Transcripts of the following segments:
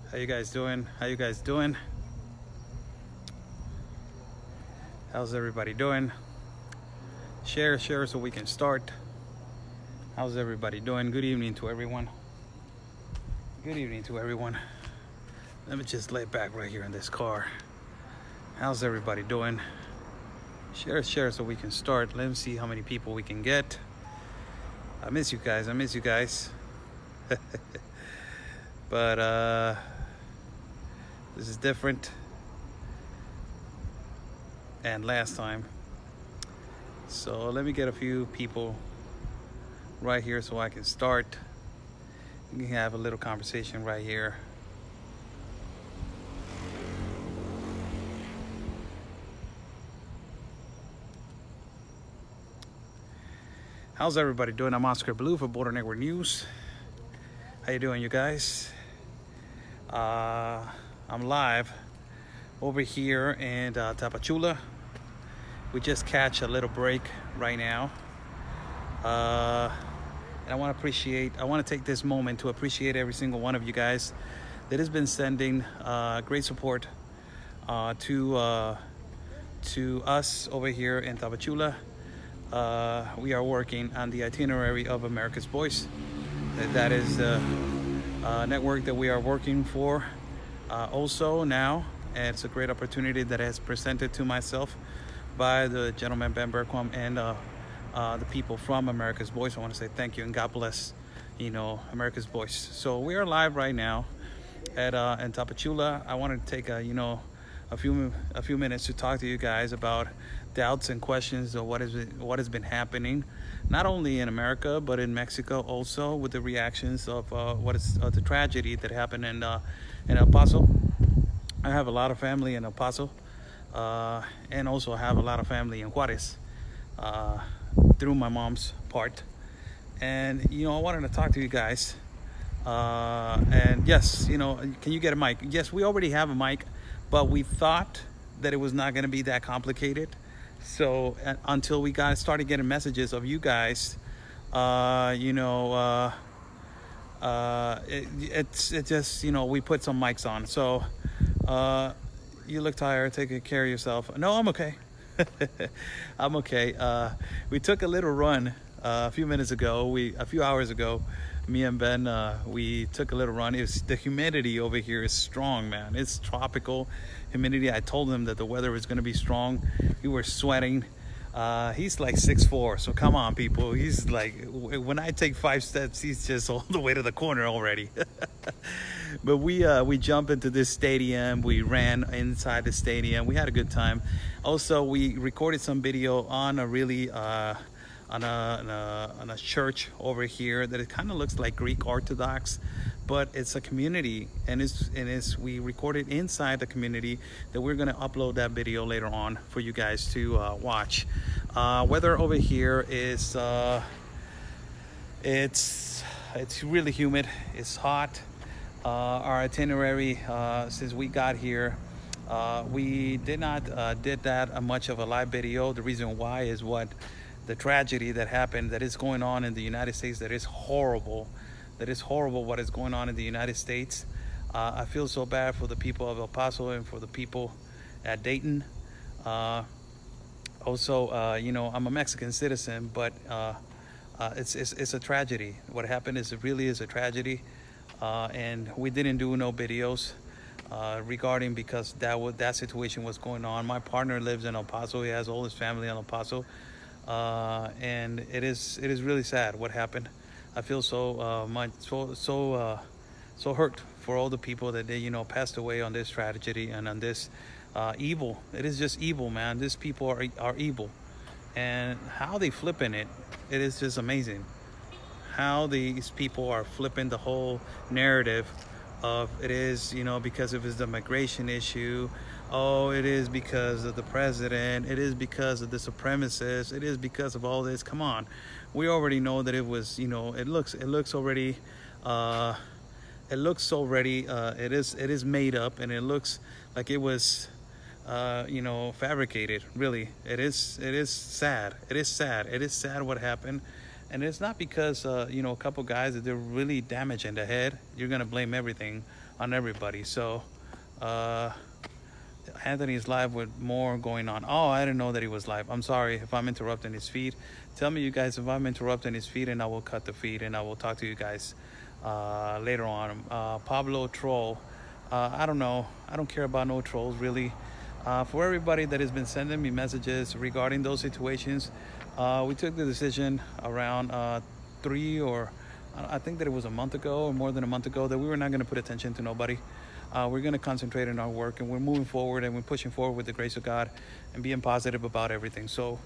How you guys doing? How you guys doing? How's everybody doing? Share so we can start. How's everybody doing? Good evening to everyone. Good evening to everyone. Let me just lay back right here in this car. How's everybody doing? Share so we can start. Let me see how many people we can get. I miss you guys. But this is different and last time. So let me get a few people right here so I can start. We can have a little conversation right here. How's everybody doing? I'm Oscar Blue for Border Network News. How you doing, you guys? I'm live over here in Tapachula. We just catch a little break right now. And I want to take this moment to appreciate every single one of you guys that has been sending great support to us over here in Tapachula. We are working on the itinerary of America's Voice. That is the network that we are working for also now. And it's a great opportunity that has presented to myself by the gentleman Ben Berquam and the people from America's Voice. I want to say thank you and God bless, America's Voice. So we are live right now at in Tapachula. I wanted to take a few minutes to talk to you guys about doubts and questions of what has been happening, not only in America but in Mexico also, with the reactions of the tragedy that happened in El Paso. I have a lot of family in El Paso, and also I have a lot of family in Juarez through my mom's part. And I wanted to talk to you guys. And yes, can you get a mic? Yes, we already have a mic, but we thought that it was not going to be that complicated. So until we started getting messages of you guys, it just we put some mics on. So you look tired. Take care of yourself. No, I'm okay. I'm okay. We took a little run a few hours ago. Me and Ben, we took a little run. The humidity over here is strong, man. It's tropical humidity. I told him that the weather was going to be strong. We were sweating. He's like 6'4", so come on, people. He's like, when I take 5 steps, he's just all the way to the corner already. But we jumped into this stadium. We ran inside the stadium. We had a good time. Also, we recorded some video on a really on a church over here that it kind of looks like Greek Orthodox, but it's a community, and we recorded inside the community that we're going to upload that video later on for you guys to watch. Weather over here is it's really humid. It's hot. Our itinerary since we got here, we did not did that much of a live video. The reason why is the tragedy that happened, that is going on in the United States. That is horrible what is going on in the United States. I feel so bad for the people of El Paso and for the people at Dayton. Also, I'm a Mexican citizen, but it's a tragedy. What happened really is a tragedy, and we didn't do no videos regarding, because that situation was going on. My partner lives in El Paso. He has all his family in El Paso. And it is really sad what happened. I feel so hurt for all the people that they passed away on this tragedy and on this evil. It is just evil, man. These people are evil, and how they flipping it is just amazing. How these people are flipping the whole narrative of it is because of the migration issue. Oh, it is because of the president. It is because of the supremacists. It is because of all this. Come on, we already know that it was. It looks already. It is made up, and it looks like it was, fabricated. Really, it is sad. It is sad what happened. And it's not because, a couple guys that they're really damaged in the head, you're going to blame everything on everybody. So Anthony's live with more going on. Oh, I didn't know that he was live. I'm sorry if I'm interrupting his feed. Tell me, you guys, if I'm interrupting his feed, and I will cut the feed and I will talk to you guys later on. Pablo Troll, I don't know. I don't care about no trolls, really. For everybody that has been sending me messages regarding those situations, we took the decision around I think that it was a month ago or more than a month ago, that we were not going to put attention to nobody. We're going to concentrate on our work, and we're moving forward, and we're pushing forward with the grace of God and being positive about everything. So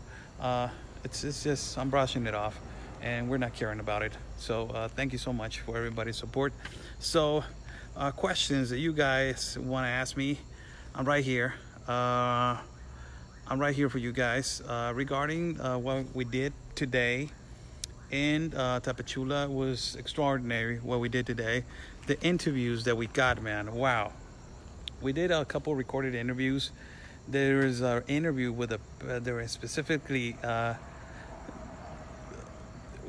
it's just, I'm brushing it off, and we're not caring about it. So thank you so much for everybody's support. So questions that you guys want to ask me, I'm right here. I'm right here for you guys regarding what we did today in Tapachula. Was extraordinary what we did today. The interviews that we got, man, wow. We did a couple recorded interviews. There is an interview with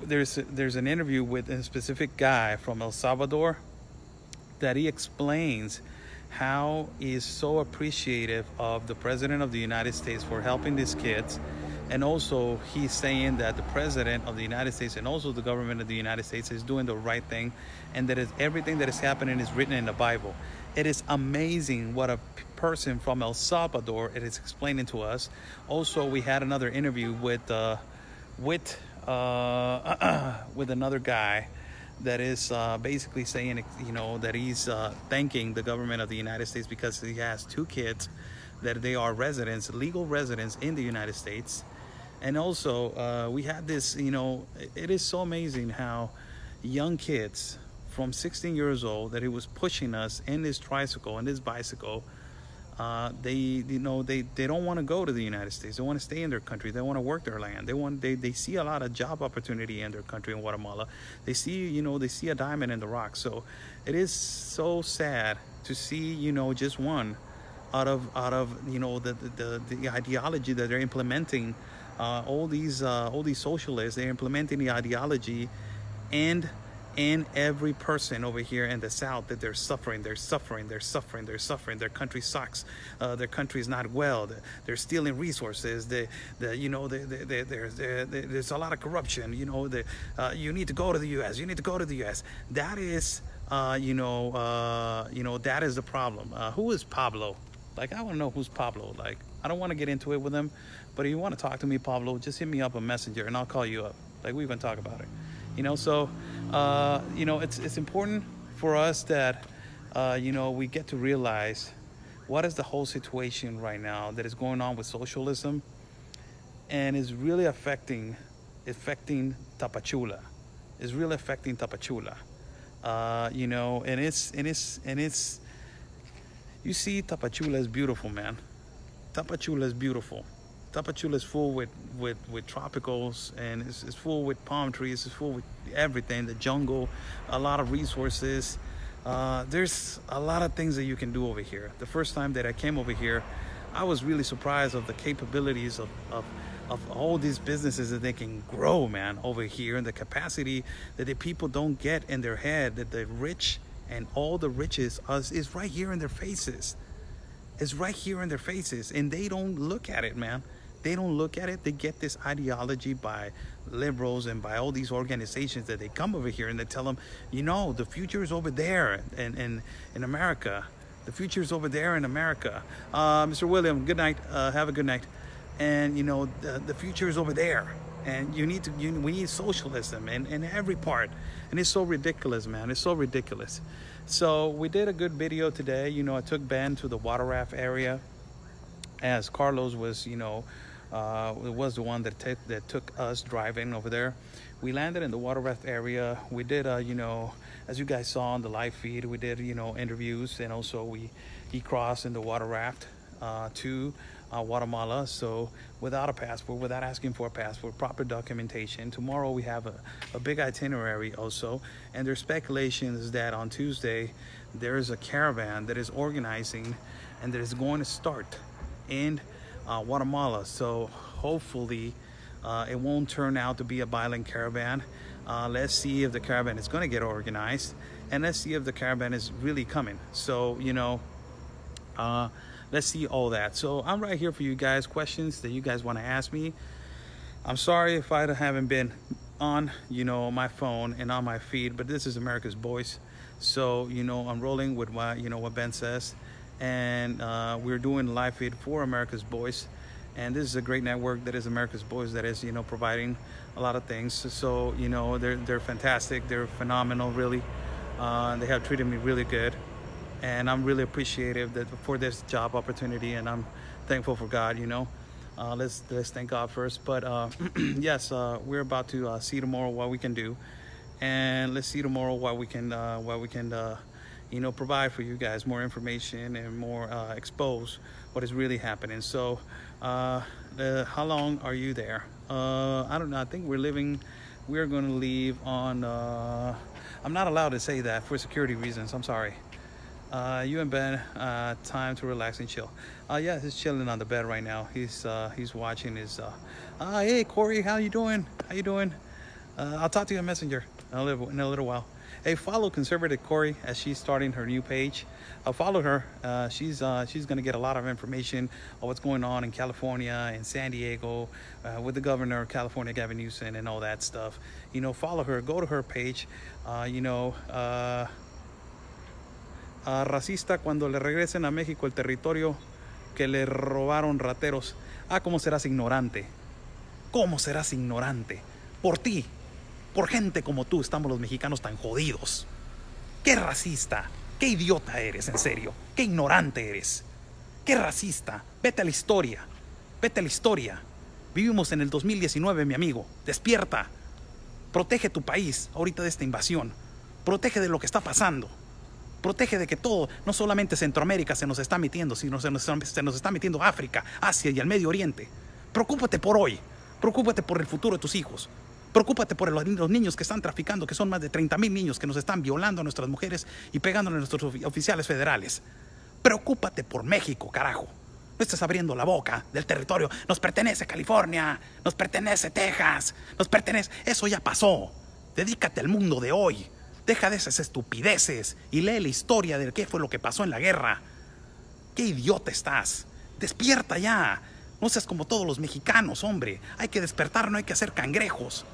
there's an interview with a specific guy from El Salvador that he explains how he is so appreciative of the President of the United States for helping these kids. And also he's saying that the President of the United States and also the government of the United States is doing the right thing, and that everything that is happening is written in the Bible. It is amazing what a person from El Salvador it is explaining to us. Also, we had another interview with another guy that is basically saying, you know, that he's thanking the government of the United States because he has 2 kids that they are residents, legal residents in the United States. And also we had this, you know, it is so amazing how young kids from 16 years old that he was pushing us in this tricycle and this bicycle, they don't want to go to the United States. They want to stay in their country. They want to work their land. They see a lot of job opportunity in their country in Guatemala. They see a diamond in the rock. So it is so sad to see, you know, just one out of you know, the ideology that they're implementing. All these socialists, they're implementing the ideology, and in every person over here in the South, that they're suffering. Their country sucks. Their country is not well. They're stealing resources. There's a lot of corruption. You know, you need to go to the U.S. You need to go to the U.S. That is, that is the problem. Who is Pablo? Like, I want to know who's Pablo. Like, I don't want to get into it with him, but if you want to talk to me, Pablo, just hit me up on Messenger and I'll call you up. Like, we can talk about it. You know, so, you know, it's important for us that, you know, we get to realize what is the whole situation right now that is going on with socialism, and is really affecting Tapachula. It's really affecting Tapachula. You know, and it's, you see, Tapachula is beautiful, man. Tapachula is beautiful. Tapachula is full with tropicals, and it's full with palm trees. It's full with everything, the jungle, a lot of resources. There's a lot of things that you can do over here. The first time that I came over here, I was really surprised of the capabilities of all these businesses that they can grow, man, over here, and the capacity that the people don't get in their head, that the rich and all the riches is right here in their faces. It's right here in their faces, and they don't look at it, man. They don't look at it. They get this ideology by liberals and by all these organizations that they come over here and they tell them, you know, the future is over there in America. The future is over there in America. Mr. William, good night. Have a good night. And, you know, the future is over there. And we need socialism in every part. And it's so ridiculous, man. It's so ridiculous. So we did a good video today. You know, I took Ben to the water raft area, as Carlos was, you know, was the one that took us driving over there. We landed in the water raft area. We did, you know, as you guys saw on the live feed, we did, you know, interviews, and also he crossed in the water raft to Guatemala. So without a passport, without asking for a passport, proper documentation. Tomorrow we have a big itinerary also, and there's speculations that on Tuesday there is a caravan that is organizing and that is going to start in Guatemala. So hopefully it won't turn out to be a violent caravan. Let's see if the caravan is going to get organized, and let's see if the caravan is really coming. So, you know, let's see all that. So I'm right here for you guys, questions that you guys want to ask me. I'm sorry if I haven't been on, you know, my phone and on my feed, but this is America's Voice. So, you know, I'm rolling with what, you know, what Ben says, and we're doing a live feed for America's Voice. And this is a great network that is America's Voice, that is, you know, providing a lot of things. So, you know, they're fantastic. They're phenomenal, really. They have treated me really good, and I'm really appreciative for this job opportunity, and I'm thankful for God, you know. Let's thank God first. But yes, we're about to see tomorrow what we can do, and let's see tomorrow what we can you know, provide for you guys more information and more expose what is really happening. So how long are you there? I don't know. I think we're going to leave on I'm not allowed to say that for security reasons. I'm sorry. You and Ben, time to relax and chill. Yeah, he's chilling on the bed right now. He's watching his hey Corey, how you doing? I'll talk to you on Messenger in a little while. Hey, follow Conservative Corey as she's starting her new page. Follow her. She's gonna get a lot of information on what's going on in California and San Diego with the governor of California, Gavin Newsom, and all that stuff. You know, follow her. Go to her page. You know, racista cuando le regresen a México el territorio que le robaron rateros. ¿Cómo serás ignorante? ¿Cómo serás ignorante? Por ti. Por gente como tú estamos los mexicanos tan jodidos. ¡Qué racista! ¡Qué idiota eres, en serio! ¡Qué ignorante eres! ¡Qué racista! Vete a la historia. Vete a la historia. Vivimos en el 2019, mi amigo. Despierta. Protege tu país ahorita de esta invasión. Protege de lo que está pasando. Protege de que todo, no solamente Centroamérica se nos está metiendo, sino se nos está metiendo África, Asia y el Medio Oriente. Preocúpate por hoy. Preocúpate por el futuro de tus hijos. Preocúpate por los niños que están traficando, que son más de 30,000 niños que nos están violando a nuestras mujeres y pegando a nuestros oficiales federales. Preocúpate por México, carajo. No estés abriendo la boca del territorio. Nos pertenece California, nos pertenece Texas, nos pertenece... Eso ya pasó. Dedícate al mundo de hoy. Deja de esas estupideces y lee la historia de qué fue lo que pasó en la guerra. ¡Qué idiota estás! ¡Despierta ya! No seas como todos los mexicanos, hombre. Hay que despertar, no hay que hacer cangrejos.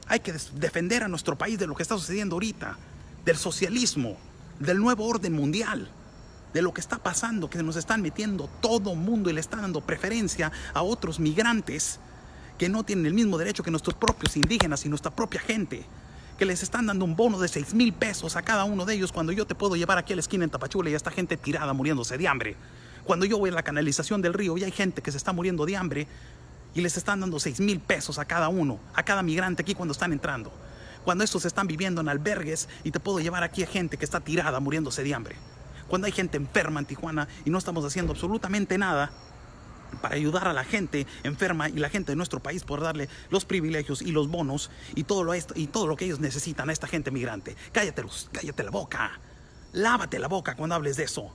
Hay que defender a nuestro país de lo que está sucediendo ahorita, del socialismo, del nuevo orden mundial, de lo que está pasando, que nos están metiendo todo mundo y le están dando preferencia a otros migrantes que no tienen el mismo derecho que nuestros propios indígenas y nuestra propia gente, que les están dando un bono de 6,000 pesos a cada uno de ellos, cuando yo te puedo llevar aquí a la esquina en Tapachula y esta gente tirada muriéndose de hambre. Cuando yo voy a la canalización del río y hay gente que se está muriendo de hambre y les están dando 6,000 pesos a cada uno, a cada migrante aquí cuando están entrando. Cuando estos están viviendo en albergues y te puedo llevar aquí a gente que está tirada muriéndose de hambre. Cuando hay gente enferma en Tijuana y no estamos haciendo absolutamente nada para ayudar a la gente enferma y la gente de nuestro país por darle los privilegios y los bonos y todo lo que ellos necesitan a esta gente migrante. Cállate la boca. Lávate la boca cuando hables de eso.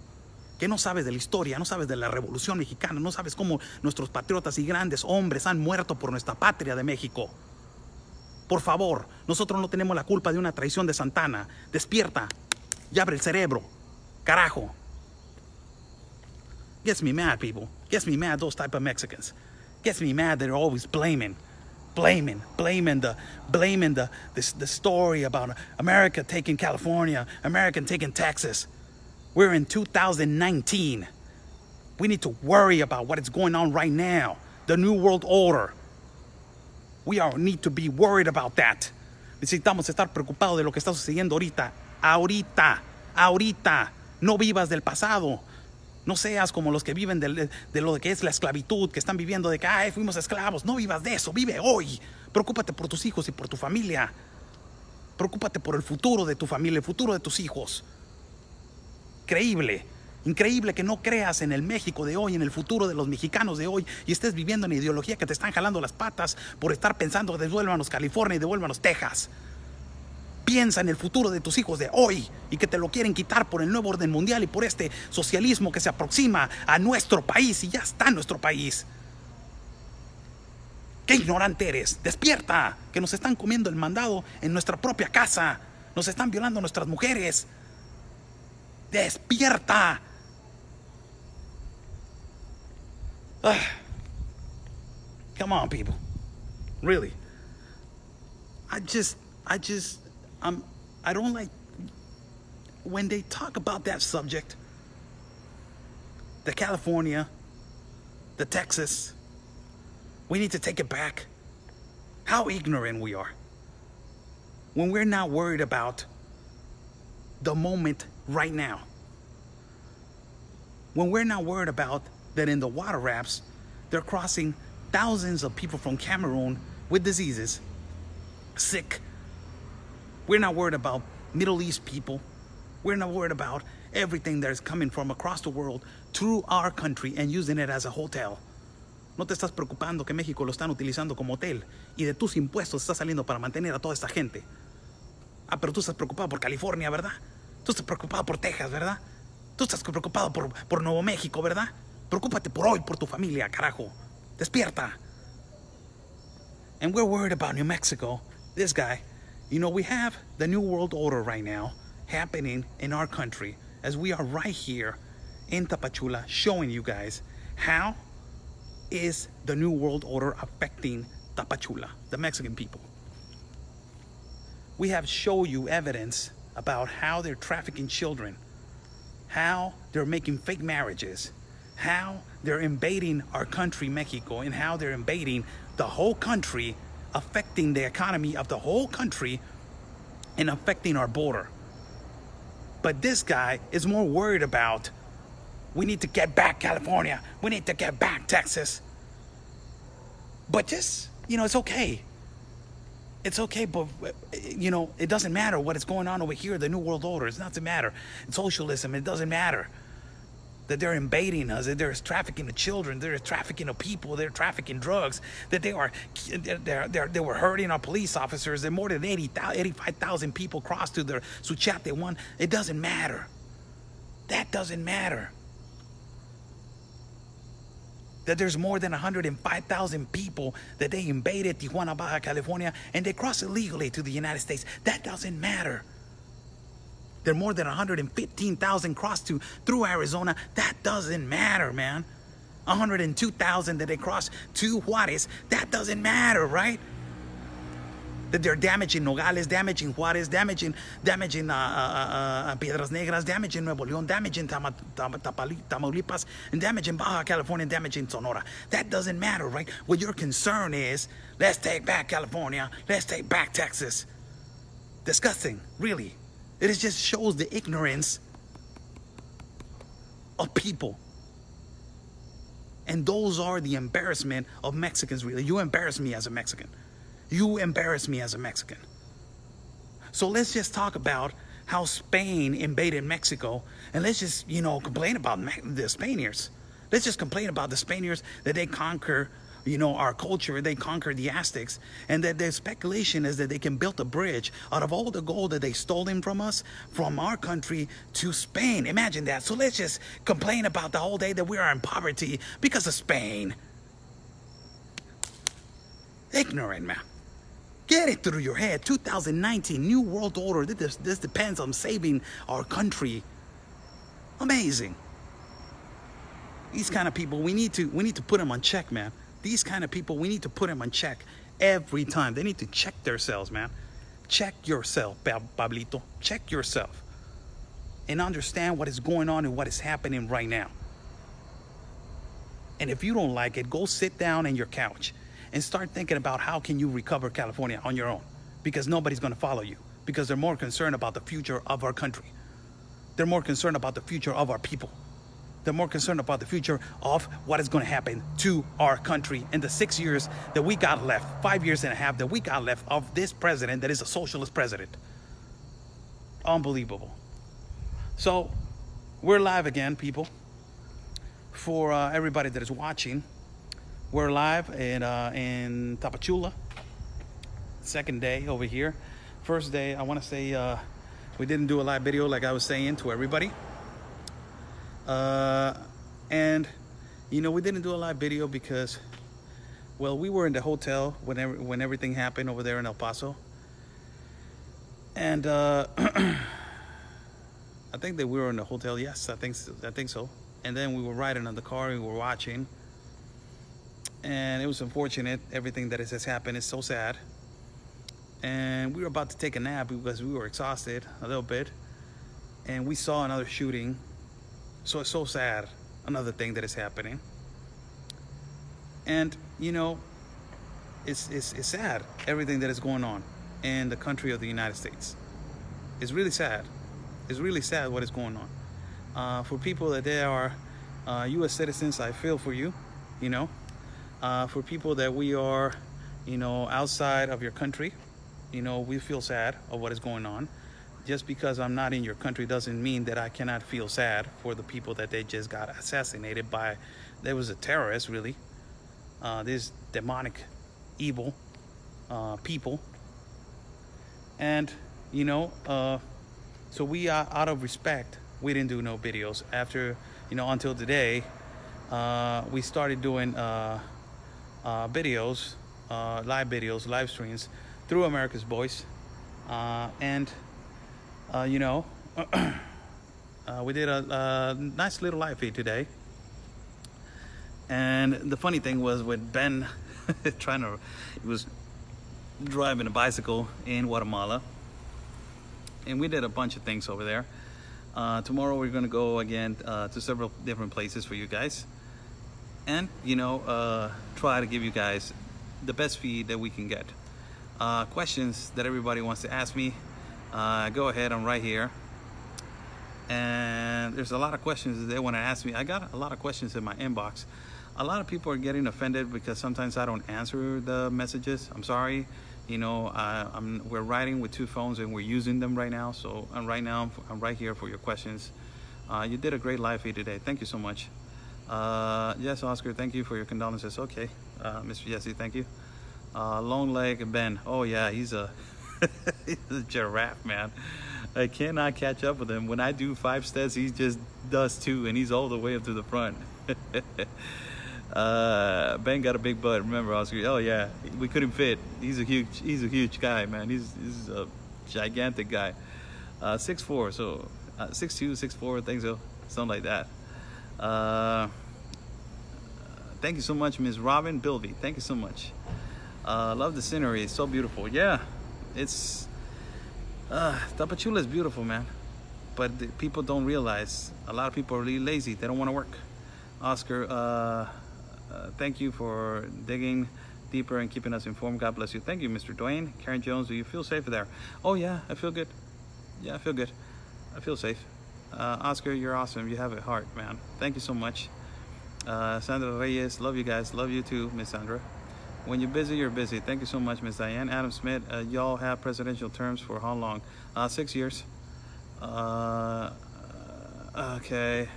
Que no sabes de la historia, no sabes de la Revolución Mexicana, no sabes cómo nuestros patriotas y grandes hombres han muerto por nuestra patria de México. Por favor, nosotros no tenemos la culpa de una traición de Santana. Despierta y abre el cerebro. Carajo. Gets me mad, people. Gets me mad, those type of Mexicans. Gets me mad, they're always blaming the story about America taking California, America taking Texas. We're in 2019. We need to worry about what is going on right now. The New World Order. We need to be worried about that. Necesitamos estar preocupados de lo que está sucediendo ahorita. Ahorita. No vivas del pasado. No seas como los que viven de lo que es la esclavitud, que están viviendo de que fuimos esclavos. No vivas de eso, vive hoy. Preocúpate por tus hijos y por tu familia. Preocúpate por el futuro de tu familia, el futuro de tus hijos. Increíble que no creas en el México de hoy, en el futuro de los mexicanos de hoy, y estés viviendo en ideología que te están jalando las patas por estar pensando devuélvanos California y devuélvanos Texas. Piensa en el futuro de tus hijos de hoy y que te lo quieren quitar por el nuevo orden mundial y por este socialismo que se aproxima a nuestro país y ya está en nuestro país. ¡Qué ignorante eres! ¡Despierta! Que nos están comiendo el mandado en nuestra propia casa. Nos están violando nuestras mujeres. Despierta. Come on, people. Really. I don't like when they talk about that subject. The California, the Texas. We need to take it back. How ignorant we are. When we're not worried about the moment right now. When we're not worried about that in the water rafts, they're crossing thousands of people from Cameroon with diseases, sick. We're not worried about Middle East people. We're not worried about everything that is coming from across the world through our country and using it as a hotel. No te estás preocupando que México lo están utilizando como hotel y de tus impuestos está saliendo para mantener a toda esta gente. Ah, pero tú estás preocupado por California, ¿verdad? Tú estás preocupado por Texas, ¿verdad? Tú estás preocupado por Nuevo México, ¿verdad? Preocúpate por hoy, por tu familia, carajo. Despierta. And we're worried about New Mexico. This guy, you know, we have the New World Order right now happening in our country as we are right here in Tapachula showing you guys how is the New World Order affecting Tapachula, the Mexican people. We have shown you evidence about how they're trafficking children, how they're making fake marriages, how they're invading our country, Mexico, and how they're invading the whole country, affecting the economy of the whole country and affecting our border. But this guy is more worried about, we need to get back California, we need to get back Texas. But just, you know, it's okay. It's okay, but, you know, it doesn't matter what is going on over here, the New World Order. It doesn't matter. It's socialism. It doesn't matter that they're invading us, that they're trafficking the children, they're trafficking the people, they're trafficking drugs, that they were hurting our police officers. That more than 85,000 people crossed to their Suchate one. It doesn't matter. That doesn't matter. That there's more than 105,000 people that they invaded Tijuana, Baja California, and they crossed illegally to the United States. That doesn't matter. There are more than 115,000 crossed through Arizona. That doesn't matter, man. 102,000 that they crossed to Juarez. That doesn't matter, right? That they're damaging Nogales, damaging Juarez, damaging Piedras Negras, damaging Nuevo León, damaging Tamaulipas, and damaging Baja California, damaging Sonora. That doesn't matter, right? What your concern is, let's take back California, let's take back Texas. Disgusting, really. It just shows the ignorance of people. And those are the embarrassment of Mexicans, really. You embarrass me as a Mexican. You embarrass me as a Mexican. So let's just talk about how Spain invaded Mexico, and let's just, you know, complain about the Spaniards. Let's just complain about the Spaniards, that they conquer, you know, our culture, they conquer the Aztecs, and that the speculation is that they can build a bridge out of all the gold that they stole from us, from our country to Spain. Imagine that. So let's just complain about the whole day that we are in poverty because of Spain. Ignorant, man. Get it through your head. 2019, New World Order. This depends on saving our country. Amazing. These kind of people, we need to put them on check, man. These kind of people, we need to put them on check every time. They need to check themselves, man. Check yourself, Pablito. Check yourself. And understand what is going on and what is happening right now. And if you don't like it, go sit down on your couch and start thinking about how can you recover California on your own, because nobody's going to follow you, because they're more concerned about the future of our country. They're more concerned about the future of our people. They're more concerned about the future of what is going to happen to our country in the 6 years that we got left, 5 years and a half that we got left of this president that is a socialist president. Unbelievable. So we're live again, people. For everybody that is watching, we're live in Tapachula. Second day over here. First day, I want to say we didn't do a live video like I was saying to everybody. And, you know, we didn't do a live video because, well, we were in the hotel when everything happened over there in El Paso. And I think that we were in the hotel. Yes, I think so. And then we were riding on the car and we were watching. And it was unfortunate. Everything that has happened is so sad. And we were about to take a nap because we were exhausted a little bit. And we saw another shooting. So it's so sad. Another thing that is happening. And, you know, it's sad, everything that is going on in the country of the United States. It's really sad. It's really sad what is going on. For people that they are U.S. citizens, I feel for you, you know. For people that we are, you know, outside of your country, you know, we feel sad of what is going on. Just because I'm not in your country doesn't mean that I cannot feel sad for the people that they just got assassinated by. There was a terrorist, really. This demonic, evil people. And, you know, so we are out of respect. We didn't do no videos after, you know, until today. We started doing videos, live streams through America's Voice. And, you know, we did a nice little live feed today. And the funny thing was with Ben he was driving a bicycle in Guatemala. And we did a bunch of things over there. Tomorrow we're gonna go again to several different places for you guys. And, you know, try to give you guys the best feed that we can get. Questions that everybody wants to ask me, go ahead, I'm right here. And there's a lot of questions that they want to ask me. I got a lot of questions in my inbox. A lot of people are getting offended because sometimes I don't answer the messages. I'm sorry. You know, we're riding with two phones and we're using them right now. So I'm right here for your questions. You did a great live feed today. Thank you so much. Yes, Oscar, thank you for your condolences. Okay, Mr. Jesse, thank you. Long leg Ben. Oh yeah, he's a he's a giraffe, man. I cannot catch up with him. When I do 5 steps, he just does 2, and he's all the way up to the front. Ben got a big butt. Remember, Oscar? Oh yeah, we couldn't fit. He's a huge guy, man. He's a gigantic guy. 6'4", so 6'2", 6'4", I think so, something like that. Thank you so much, Ms. Robin Bilby. Thank you so much. Love the scenery. It's so beautiful. Yeah, it's Tapachula is beautiful, man. But people don't realize. A lot of people are really lazy. They don't want to work. Oscar, thank you for digging deeper and keeping us informed. God bless you. Thank you, Mr. Dwayne. Karen Jones, do you feel safe there? Oh yeah, I feel good. Yeah, I feel good. I feel safe. Oscar, you're awesome. You have a heart, man. Thank you so much. Sandra Reyes, love you guys. Love you too, Miss Sandra. When you're busy, you're busy. Thank you so much, Miss Diane. Adam Smith, y'all have presidential terms for how long? 6 years. Okay.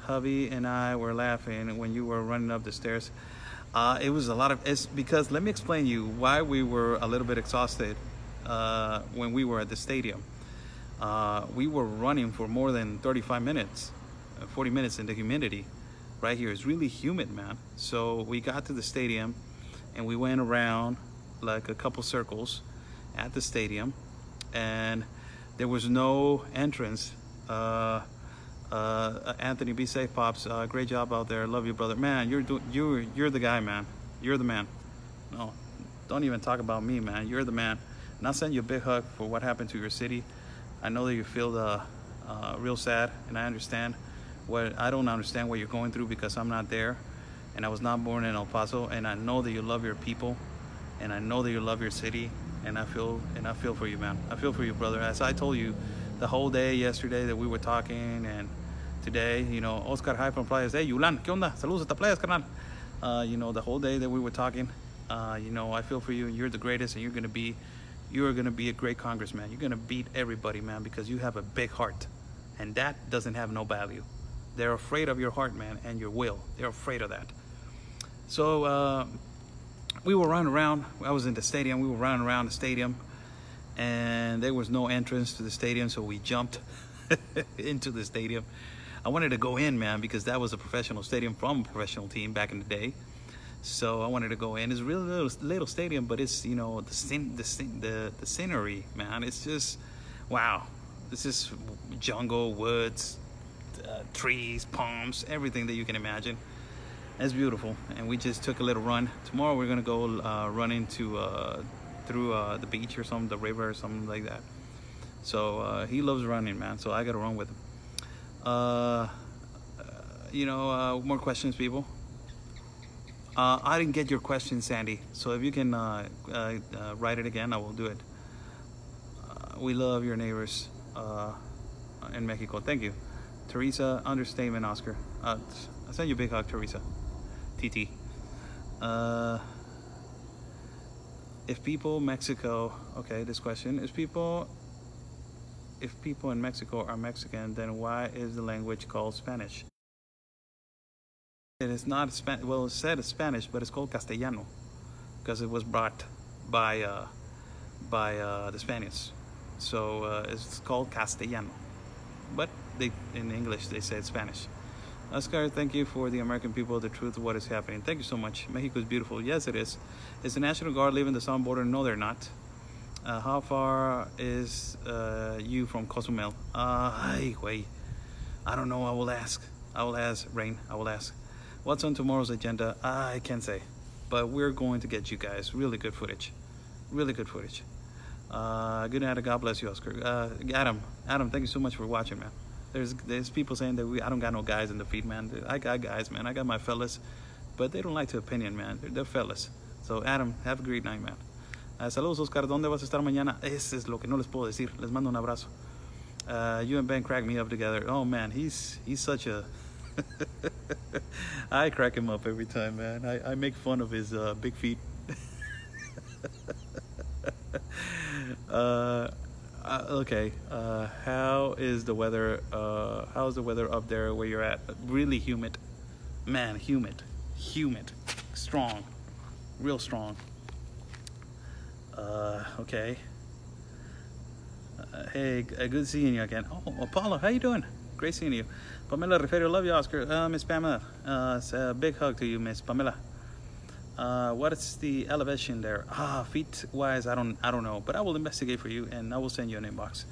Hubby and I were laughing when you were running up the stairs. It was a lot of, it's because, let me explain you why we were a little bit exhausted when we were at the stadium. We were running for more than 35 minutes, 40 minutes in the humidity. Right here is really humid, man. So we got to the stadium and we went around like a couple circles at the stadium, and there was no entrance. Anthony, be safe, Pops. Great job out there. Love you, brother. Man, you're the guy, man. You're the man. No, don't even talk about me, man. You're the man. And I'll send you a big hug for what happened to your city. I know that you feel real sad, and I understand. I don't understand what you're going through because I'm not there, and I was not born in El Paso, and I know that you love your people, and I know that you love your city, and I feel for you, man. I feel for you, brother. As I told you the whole day yesterday that we were talking, and today, you know, Oscar, hi from Playas. Hey, Yulan, ¿qué onda? Saludos hasta Playas, carnal. You know, the whole day that we were talking, you know, I feel for you, and you're the greatest, and you're gonna be a great congressman. You're gonna beat everybody, man, because you have a big heart, and that doesn't have no value. They're afraid of your heart, man, and your will. They're afraid of that. So we were running around. I was in the stadium. We were running around the stadium, and there was no entrance to the stadium, so we jumped into the stadium. I wanted to go in, man, because that was a professional stadium from a professional team back in the day. So I wanted to go in. It's a really little stadium, but it's, you know, the scenery, man. It's just, wow. This is jungle, woods, trees, palms, everything that you can imagine. It's beautiful. And we just took a little run. Tomorrow we're gonna go run into through the beach or something, the river or something like that. So he loves running, man. So I gotta run with him. You know, more questions, people. I didn't get your question, Sandy. So if you can write it again, I will do it. We love your neighbors in Mexico. Thank you. Teresa, understatement, Oscar. I send you a big hug, Teresa. TT. If people Mexico, okay, this question. If people in Mexico are Mexican, then why is the language called Spanish? It is not Spanish. Well, it's said it's Spanish, but it's called Castellano because it was brought by the Spaniards. So it's called Castellano, but in English they say it's Spanish. Oscar, thank you for the American people, the truth of what is happening. Thank you so much. Mexico is beautiful. Yes, it is. Is the National Guard leaving the southern border? No, they're not. How far is you from Cozumel? Wait. I don't know. I will ask. Rain. I will ask. What's on tomorrow's agenda? I can't say, but we're going to get you guys really good footage. Good night. God bless you, Oscar. Adam, thank you so much for watching, man. There's people saying that I don't got no guys in the feed, man. I got guys, man. I got my fellas, but they don't like to opinion, man. They're fellas. So Adam, have a great night, man. Saludos, Oscar. ¿Dónde vas a estar mañana? Eso es lo que no les puedo decir. Les mando un abrazo. You and Ben crack me up together. Oh man, he's such a I crack him up every time, man. I make fun of his big feet. Okay. How is the weather? How's the weather up there where you're at? Really humid, man. Humid, strong, real strong. Okay. Hey, good seeing you again. Oh, Apollo, how you doing? Great seeing you. Pamela Referio, love you, Oscar. Miss Pamela, a big hug to you, Miss Pamela. What is the elevation there? Feet wise, I don't know, but I will investigate for you and I will send you an inbox.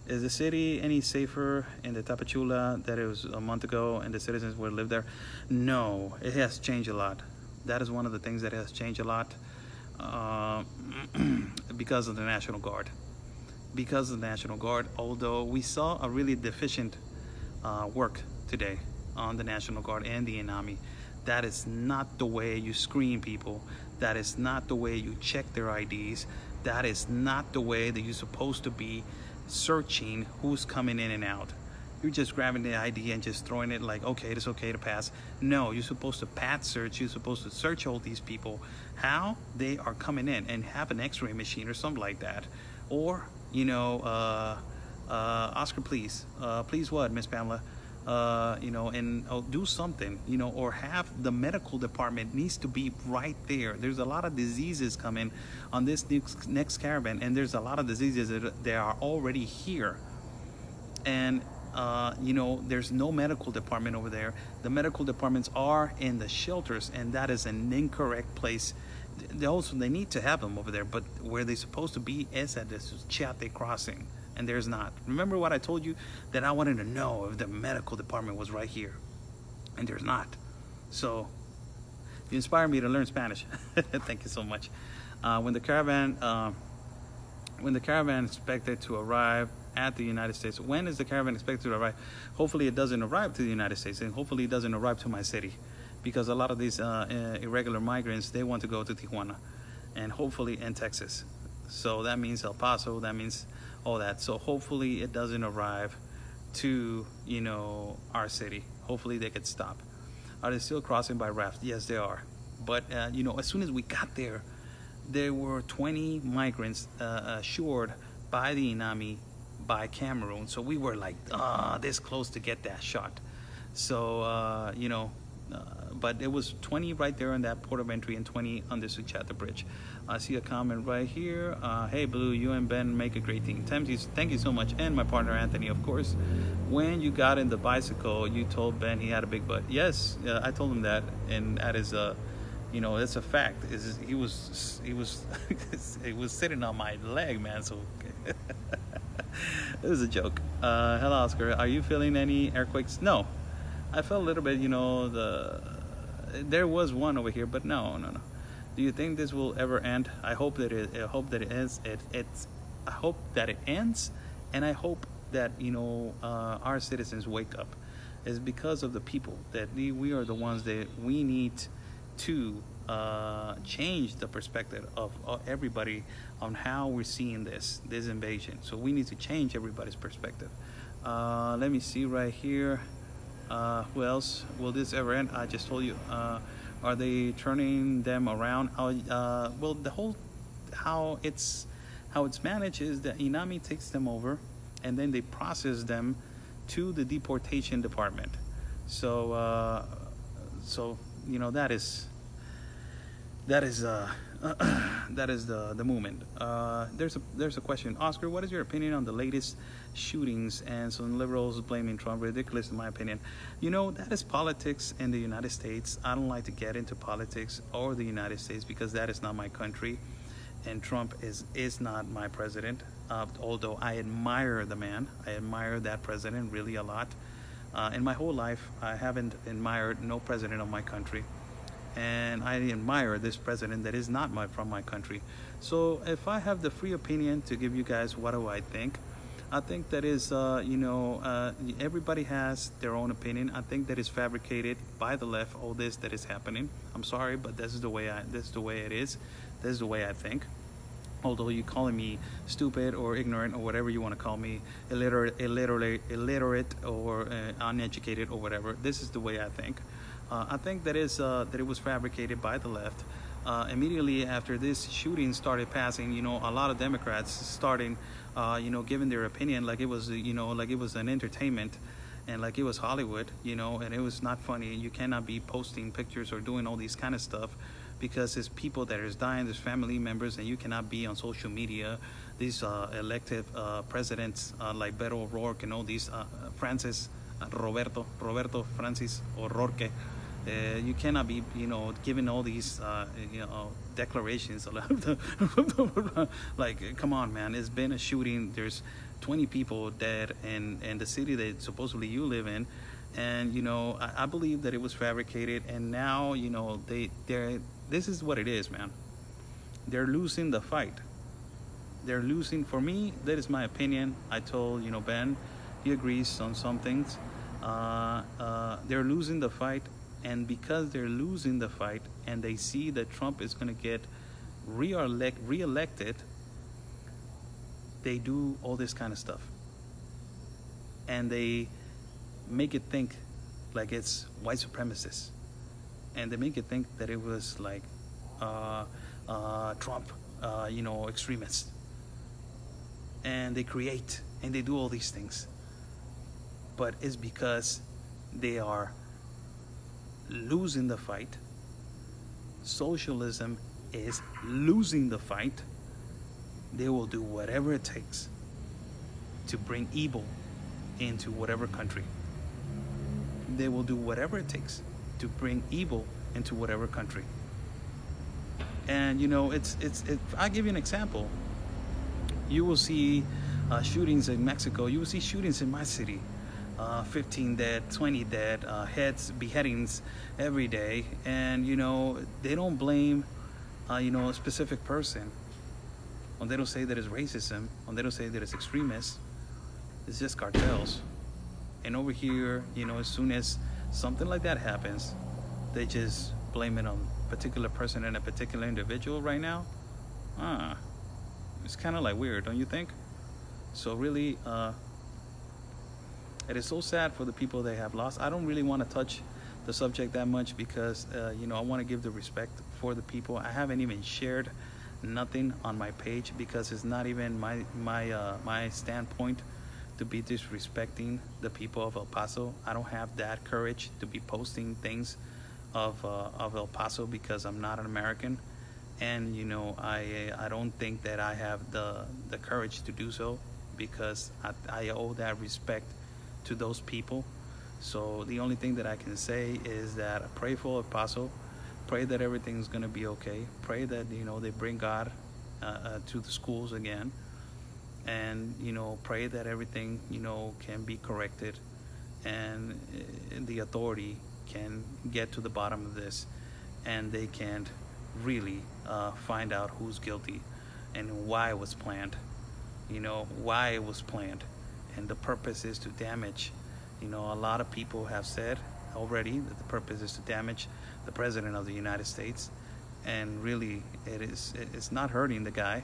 Is the city any safer in the Tapachula that it was a month ago and the citizens would live there? No, it has changed a lot. That is one of the things that has changed a lot because of the National Guard. Although we saw a really deficient work today on the National Guard and the INAMI. That is not the way you screen people. That is not the way you check their IDs. That is not the way that you're supposed to be searching who's coming in and out. You're just grabbing the ID and just throwing it like, okay, it's okay to pass. No, you're supposed to pat search. You're supposed to search all these people, how they are coming in, and have an x-ray machine or something like that. Or, you know, Oscar, please what, Miss Pamela? You know, and do something, you know, or have the medical department needs to be right there. There's a lot of diseases coming on this next caravan, and there's a lot of diseases that they are already here. And, you know, there's no medical department over there. The medical departments are in the shelters, and that is an incorrect place. They need to have them over there, but where they're supposed to be is at this Chiate crossing. And there's not. Remember what I told you? That I wanted to know if the medical department was right here. And there's not. So, you inspired me to learn Spanish. Thank you so much. When the caravan expected to arrive at the United States, when is the caravan expected to arrive? Hopefully it doesn't arrive to the United States, and hopefully it doesn't arrive to my city. Because a lot of these irregular migrants, they want to go to Tijuana. And hopefully in Texas. So that means El Paso, that means all that. So hopefully it doesn't arrive to, you know, our city. Hopefully they could stop. Are they still crossing by raft? Yes, they are. But, you know, as soon as we got there, there were 20 migrants assured by the INAMI by Cameroon. So we were like, this close to get that shot. So, you know, but it was 20 right there on that port of entry and 20 on the Suchata Bridge. I see a comment right here. Hey, Blue, you and Ben make a great team. Thank you so much. And my partner, Anthony, of course. When you got in the bicycle, you told Ben he had a big butt. Yes, I told him that, and at his You know, it's a fact. Is he was he was sitting on my leg, man. So it was a joke. Hello, Oscar. Are you feeling any earthquakes? No, I felt a little bit. You know, there was one over here, but no. Do you think this will ever end? I hope that I hope that it ends. I hope that it ends, and I hope that, you know, our citizens wake up. It's because of the people that we are the ones that we need to change the perspective of everybody on how we're seeing this invasion. So we need to change everybody's perspective. Let me see right here. Who else? Will this ever end? I just told you. Are they turning them around? Well, the whole how it's managed is that INAMI takes them over, and then they process them to the deportation department. So you know, that is that is the movement. There's a question. Oscar, what is your opinion on the latest shootings and some liberals blaming Trump? Ridiculous, in my opinion. You know, that is politics in the United States. I don't like to get into politics or the United States because that is not my country, and Trump is not my president. Although I admire the man, I admire that president really a lot. In my whole life, I haven't admired no president of my country. And I admire this president that is not from my country. So if I have the free opinion to give you guys what do I think that is, you know, everybody has their own opinion. I think that is fabricated by the left, all this that is happening. I'm sorry, but this is the way it is. This is the way I think. Although you're calling me stupid or ignorant or whatever you want to call me, illiterate or uneducated or whatever, this is the way I think. I think that it was fabricated by the left. Immediately after this shooting started passing, you know, a lot of Democrats starting, you know, giving their opinion like it was, you know, like it was an entertainment and like it was Hollywood, you know, and it was not funny. You cannot be posting pictures or doing all these kind of stuff because it's people that is dying, there's family members, and you cannot be on social media. These elected presidents like Beto O'Rourke and all these Roberto Francis O'Rourke. You cannot be, you know, giving all these, you know, declarations. Like, come on, man. It's been a shooting. There's 20 people dead in the city that supposedly you live in. And, you know, I believe that it was fabricated. And now, you know, this is what it is, man. They're losing the fight. They're losing. For me, that is my opinion. I told, you know, Ben, he agrees on some things. They're losing the fight. And because they're losing the fight and they see that Trump is going to get re-elected, they do all this kind of stuff. And they make it think like it's white supremacists. And they make it think that it was like Trump, you know, extremists. And they create and they do all these things. But it's because they are losing the fight. Socialism is losing the fight. They will do whatever it takes to bring evil into whatever country. They will do whatever it takes to bring evil into whatever country. And you know, I'll give you an example. You will see shootings in Mexico. You will see shootings in my city. 15 dead, 20 dead, beheadings every day. And, you know, they don't blame, you know, a specific person. Or they don't say that it's racism. Or they don't say that it's extremists. It's just cartels. And over here, you know, as soon as something like that happens, they just blame it on a particular person and a particular individual right now. It's kind of like weird, don't you think? So really, it is so sad for the people they have lost. I don't really want to touch the subject that much because, you know, I want to give the respect for the people. I haven't even shared nothing on my page because it's not even my standpoint to be disrespecting the people of El Paso. I don't have that courage to be posting things of El Paso because I'm not an American. And, you know, I don't think that I have the courage to do so because I owe that respect to those people. So the only thing that I can say is that pray for El Paso, pray that everything's gonna be okay. Pray that they bring God to the schools again, and pray that everything can be corrected, and the authority can get to the bottom of this, and they can really find out who's guilty and why it was planned. Why it was planned, and the purpose is to damage. A lot of people have said already that the purpose is to damage the president of the United States, and really it's not hurting the guy.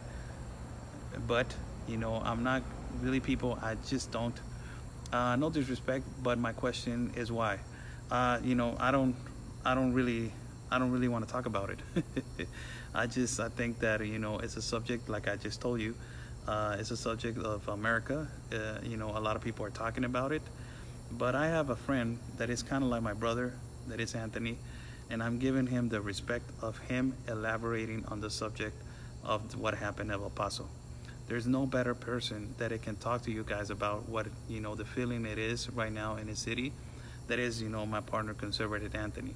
But I'm not really, people, I just don't, no disrespect, but my question is why. I don't really want to talk about it. I think that it's a subject, like I just told you, it's a subject of America. A lot of people are talking about it, but I have a friend that is kind of like my brother, that is Anthony, and I'm giving him the respect of him elaborating on the subject of what happened at El Paso. There's no better person that it can talk to you guys about what the feeling it is right now in the city. That is my partner, conservative Anthony.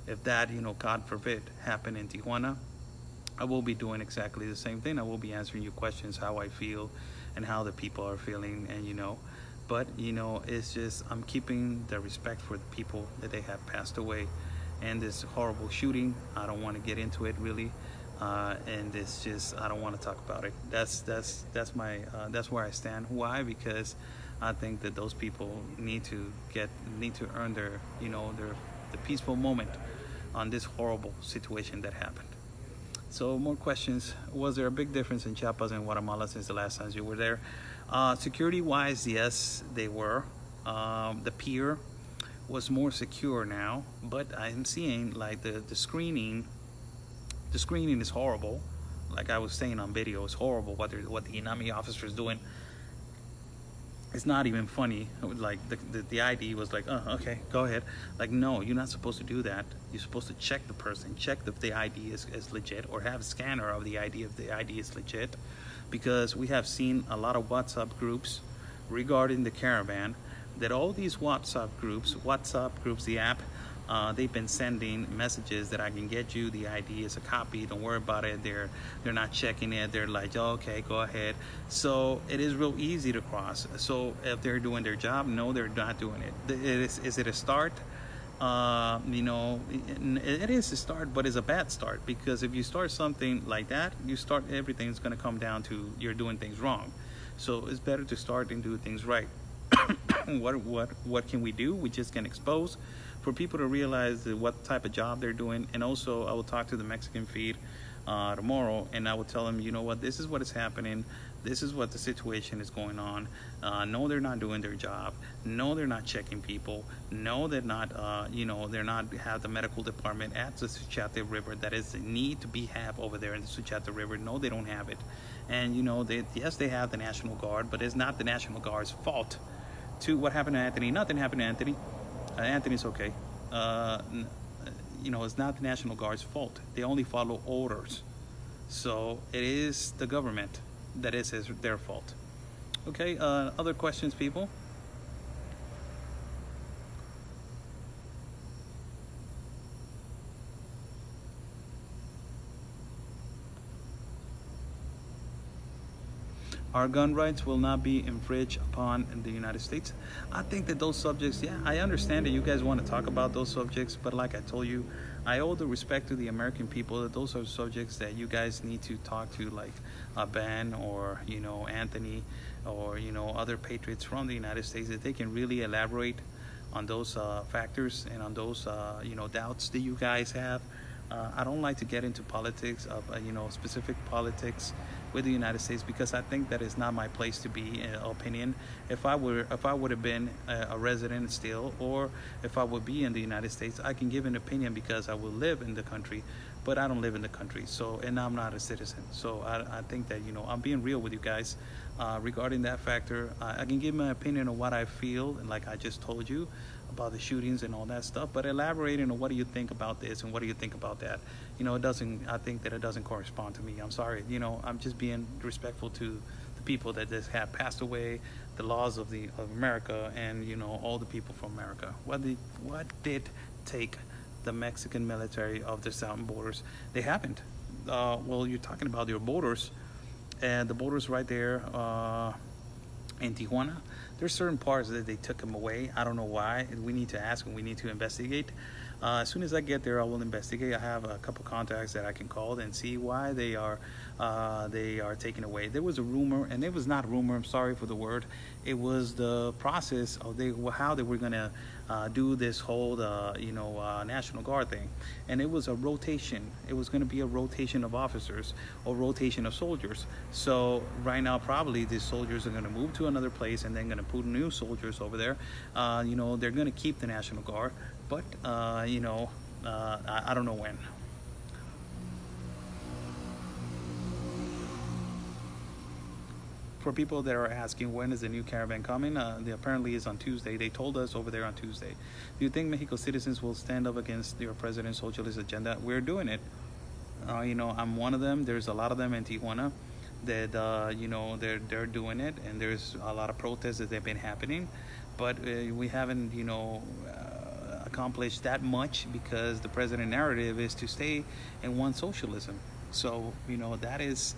If that God forbid happened in Tijuana, I will be doing exactly the same thing. I will be answering you questions, how I feel and how the people are feeling, and but it's just, I'm keeping the respect for the people that they have passed away, and this horrible shooting, I don't want to get into it really, and it's just, I don't want to talk about it. That's where I stand. Why? Because I think that those people need to earn their the peaceful moment on this horrible situation that happened. So more questions. Was there a big difference in Chiapas and Guatemala since the last times you were there? Security wise, yes, they were. The pier was more secure now, but I'm seeing like the screening is horrible. Like I was saying on video, it's horrible what the INAMI officer is doing. It's not even funny. Like the ID was like, oh, okay, go ahead. Like, no, you're not supposed to do that. You're supposed to check the person, check if the ID is legit, or have a scanner of the ID if the ID is legit. Because we have seen a lot of WhatsApp groups regarding the caravan, that all these WhatsApp groups, the app, they've been sending messages that I can get you the ID, is a copy, don't worry about it. They're not checking it. They're like, oh, okay, go ahead. So it is real easy to cross. So if they're doing their job, no, they're not doing it. Is it a start? It is a start, but it's a bad start, because if you start something like that, everything's going to come down to you're doing things wrong. So it's better to start and do things right. What can we do? We just can expose for people to realize what type of job they're doing. And also I will talk to the Mexican feed tomorrow, and I will tell them, this is what is happening, this is what the situation is going on. No, they're not doing their job. No, they're not checking people. No, they're not they're not have the medical department at the Suchiate River that is the need to have over there in the Suchiate River. No, they don't have it. And yes, they have the National Guard, but it's not the National Guard's fault to what happened to Anthony. Nothing happened to Anthony. Anthony's okay. It's not the National Guard's fault. They only follow orders. So it is the government that is their fault. Okay, other questions, people? Our gun rights will not be infringed upon in the United States. I think that those subjects, yeah, I understand that you guys want to talk about those subjects, but like I told you, I owe the respect to the American people that those are subjects that you guys need to talk to, like Ben or, Anthony, or, other patriots from the United States, that they can really elaborate on those factors and on those, doubts that you guys have. I don't like to get into politics of, specific politics with the United States, because I think that is not my place to be opinion. If I would have been a resident still, or if I would be in the United States, I can give an opinion because I will live in the country, but I don't live in the country. So, and I'm not a citizen. So I think that, I'm being real with you guys regarding that factor. I can give my opinion on what I feel, and like I just told you about the shootings and all that stuff, but elaborating on what do you think about this and what do you think about that, I think that it doesn't correspond to me. I'm sorry, I'm just being respectful to the people that just have passed away, the laws of America, and all the people from America. What did take the Mexican military of the southern borders. They happened. Well, you're talking about your borders, and the borders right there in Tijuana. There's certain parts that they took them away. I don't know why. We need to ask and we need to investigate. As soon as I get there, I will investigate. I have a couple contacts that I can call and see why they are taken away. There was a rumor, and it was not rumor. I'm sorry for the word. It was the process of how they were gonna do this whole National Guard thing, and it was a rotation. It was gonna be a rotation of officers or rotation of soldiers. So right now, probably these soldiers are gonna move to another place, and then gonna put new soldiers over there. They're gonna keep the National Guard, but I don't know when. For people that are asking when is the new caravan coming, apparently is on Tuesday. They told us over there on Tuesday. Do you think Mexico citizens will stand up against your president's socialist agenda? We're doing it. I'm one of them. There's a lot of them in Tijuana that they're doing it, and there's a lot of protests that have been happening, but we haven't accomplished that much because the president narrative is to stay in one socialism. So that is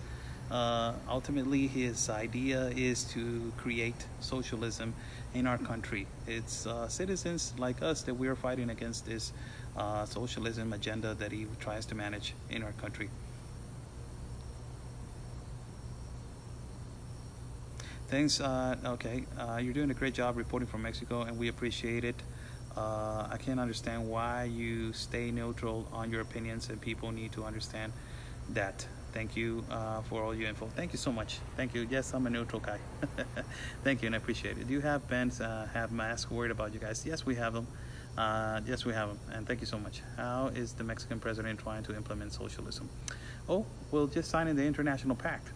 ultimately his idea is to create socialism in our country. It's citizens like us that we are fighting against this socialism agenda that he tries to manage in our country. Thanks. Okay, you're doing a great job reporting from Mexico, and we appreciate it. I can't understand why you stay neutral on your opinions, and people need to understand that. Thank you for all your info. Thank you so much. Thank you. Yes, I'm a neutral guy. Thank you, and I appreciate it. Do you have bands, have masks? Worried about you guys? Yes, we have them. Yes, we have them, and thank you so much. How is the Mexican president trying to implement socialism? Oh, well, just signing the international pact.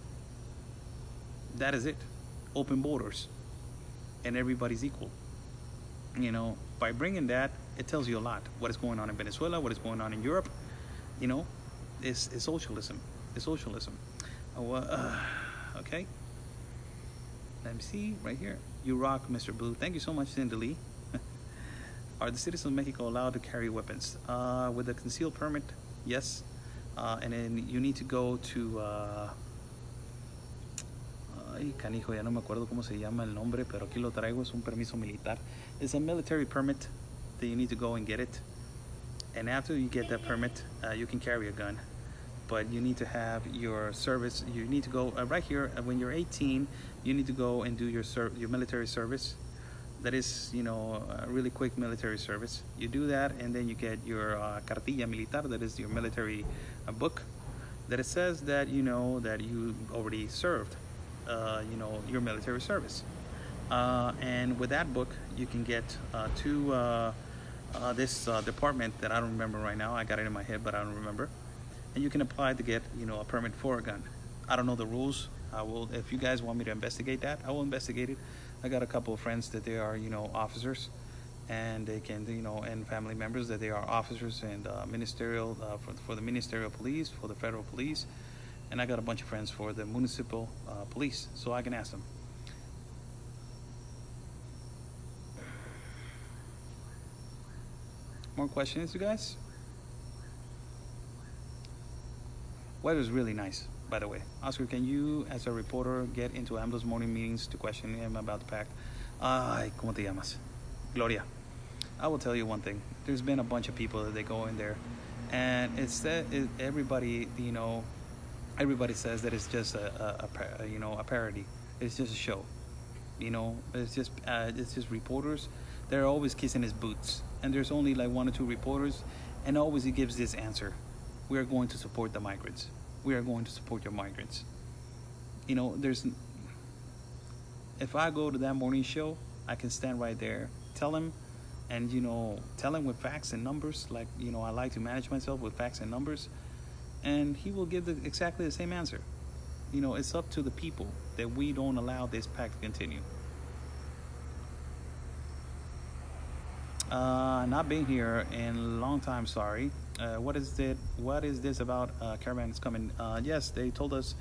That is it. Open borders, and everybody's equal. By bringing that, it tells you a lot. What is going on in Venezuela, what is going on in Europe, is socialism. It's socialism. Okay. Let me see right here. You rock, Mr. Blue. Thank you so much, Cindy Lee. Are the citizens of Mexico allowed to carry weapons? With a concealed permit, yes. And then you need to go to... Ay, canijo, ya no me acuerdo cómo se llama el nombre, pero aquí lo traigo, es un permiso militar. It's a military permit that you need to go and get it. And after you get that permit, you can carry a gun. But you need to have your service. You need to go right here, when you're 18, you need to go and do your military service. That is, a really quick military service. You do that, and then you get your cartilla militar, that is your military book, that it says that that you already served your military service, and with that book you can get to this department that I don't remember right now. I got it in my head, but I don't remember. And you can apply to get a permit for a gun. I don't know the rules. I will, if you guys want me to investigate that, I will investigate it. I got a couple of friends that they are officers, and they can and family members that they are officers and ministerial for the ministerial police, for the federal police. And I got a bunch of friends for the municipal police, so I can ask them. More questions, you guys? Weather's really nice, by the way. Oscar, can you, as a reporter, get into AMLO's morning meetings to question him about the pact? Ay, ¿cómo te llamas? Gloria. I will tell you one thing. There's been a bunch of people that they go in there, and it's that everybody, everybody says that it's just a parody. It's just a show. It's just reporters. They're always kissing his boots, and there's only like 1 or 2 reporters, and always he gives this answer: we are going to support the migrants. We are going to support your migrants. If I go to that morning show, I can stand right there, tell him, and tell him with facts and numbers, like I like to manage myself with facts and numbers, and he will give exactly the same answer. It's up to the people that we don't allow this pact to continue. Not been here in a long time, sorry. What is this about caravan is coming? Yes, they told us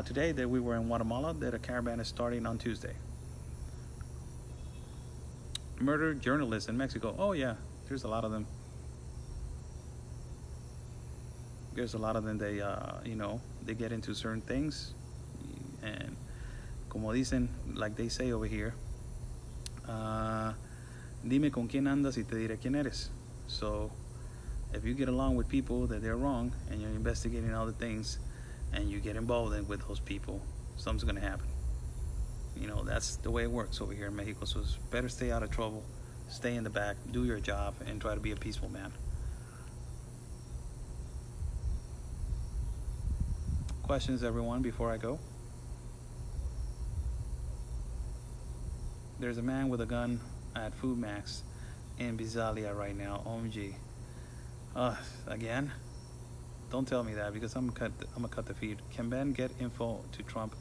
today that we were in Guatemala, that a caravan is starting on Tuesday. Murdered journalists in Mexico. Oh yeah, there's a lot of them. There's a lot of them, they you know, they get into certain things, and como dicen, like they say over here, dime con quién andas y te diré quién eres. So if you get along with people that they're wrong, and you're investigating all the things, and you get involved with those people, something's gonna happen. You know, that's the way it works over here in Mexico. So it's better stay out of trouble, stay in the back, do your job, and try to be a peaceful man. Questions, everyone, before I go? There's a man with a gun at Food Max in Visalia right now. OMG. Again? Don't tell me that, because I'm gonna cut the feed. Can Ben get info to Trump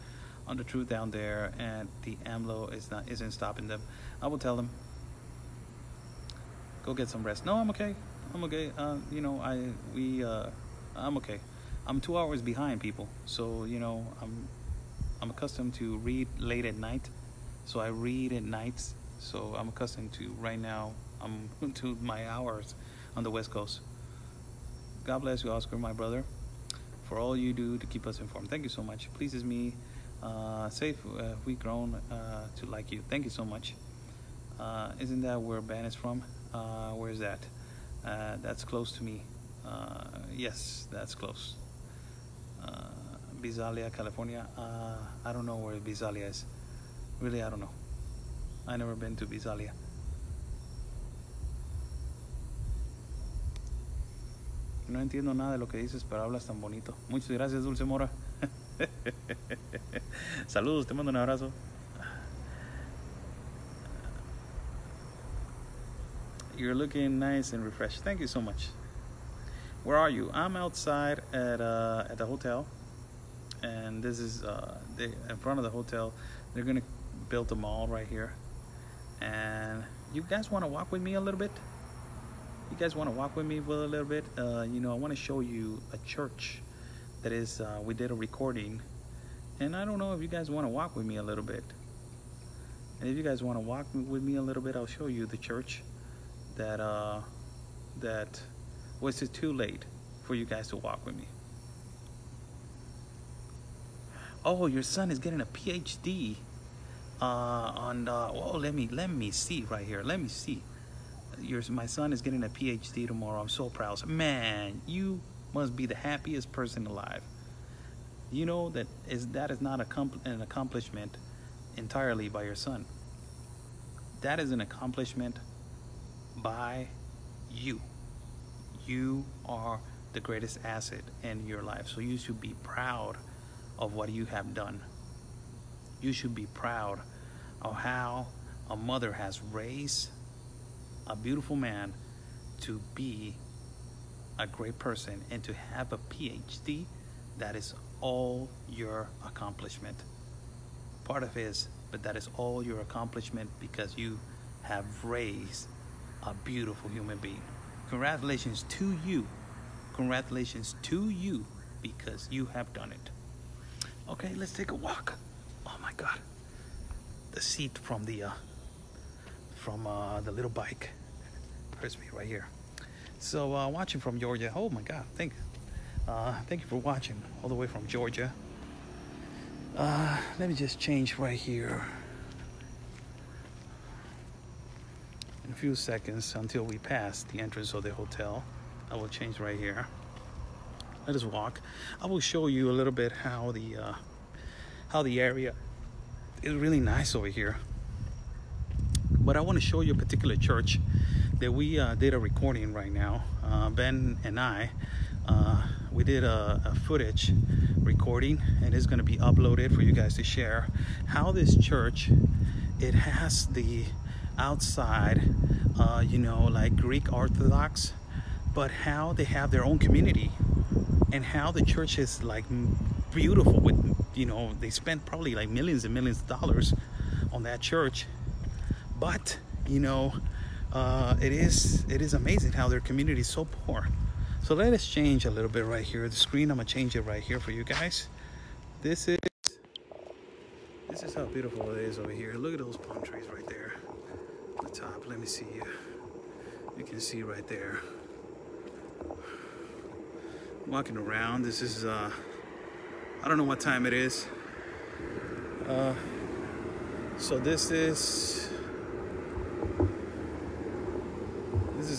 on the truth down there, and the AMLO isn't stopping them? I will tell them. Go get some rest. No, I'm okay. I'm okay. You know, I'm okay. I'm 2 hours behind people, so you know, I'm accustomed to read late at night. So I read at nights. So I'm accustomed to, right now, I'm to my hours on the West Coast. God bless you, Oscar, my brother, for all you do to keep us informed. Thank you so much. Pleases me. Safe, we've grown to like you. Thank you so much. Isn't that where Ben is from? Where is that? That's close to me. Yes, that's close. Visalia, California. I don't know where Visalia is. Really, I don't know. I never been to Visalia. No entiendo nada de lo que dices, pero hablas tan bonito. Muchas gracias, Dulce Mora. Saludos, te mando un abrazo. You're looking nice and refreshed. Thank you so much. Where are you? I'm outside at the hotel, and this is in front of the hotel. They're gonna build a mall right here, and you guys want to walk with me a little bit? You guys want to walk with me for a little bit? You know, I want to show you a church that is. We did a recording, and I don't know if you guys want to walk with me a little bit. And if you guys want to walk with me a little bit, I'll show you the church that was it too late for you guys to walk with me. Oh, your son is getting a PhD on oh, let me see right here. Let me see. My son is getting a PhD tomorrow. I'm so proud. Man, you must be the happiest person alive. You know that is not an accomplishment entirely by your son. That is an accomplishment by you. You are the greatest asset in your life. So you should be proud of what you have done. You should be proud of how a mother has raised a beautiful man to be a great person and to have a PhD. That is all your accomplishment. Part of it is, but that is all your accomplishment because you have raised a beautiful human being. Congratulations to you. Congratulations to you because you have done it. Okay, let's take a walk. Oh my God. The seat from the little bike hurts me right here. So watching from Georgia. Oh my God, thank you for watching all the way from Georgia. Let me just change right here. In a few seconds until we pass the entrance of the hotel, I will change right here. Let us walk. I will show you a little bit how the area is really nice over here. But I want to show you a particular church that we did a recording right now. Ben and I, we did a footage recording, and it's going to be uploaded for you guys to share. How this church, it has the outside, you know, like Greek Orthodox, but how they have their own community, and how the church is like beautiful with, you know, they spent probably like millions and millions of dollars on that church. But you know, it is amazing how their community is so poor. So let us change a little bit right here. The screen, I'm gonna change it right here for you guys. This is how beautiful it is over here. Look at those palm trees right there on the top. Let me see you. You can see right there. walking around. This is I don't know what time it is. So this is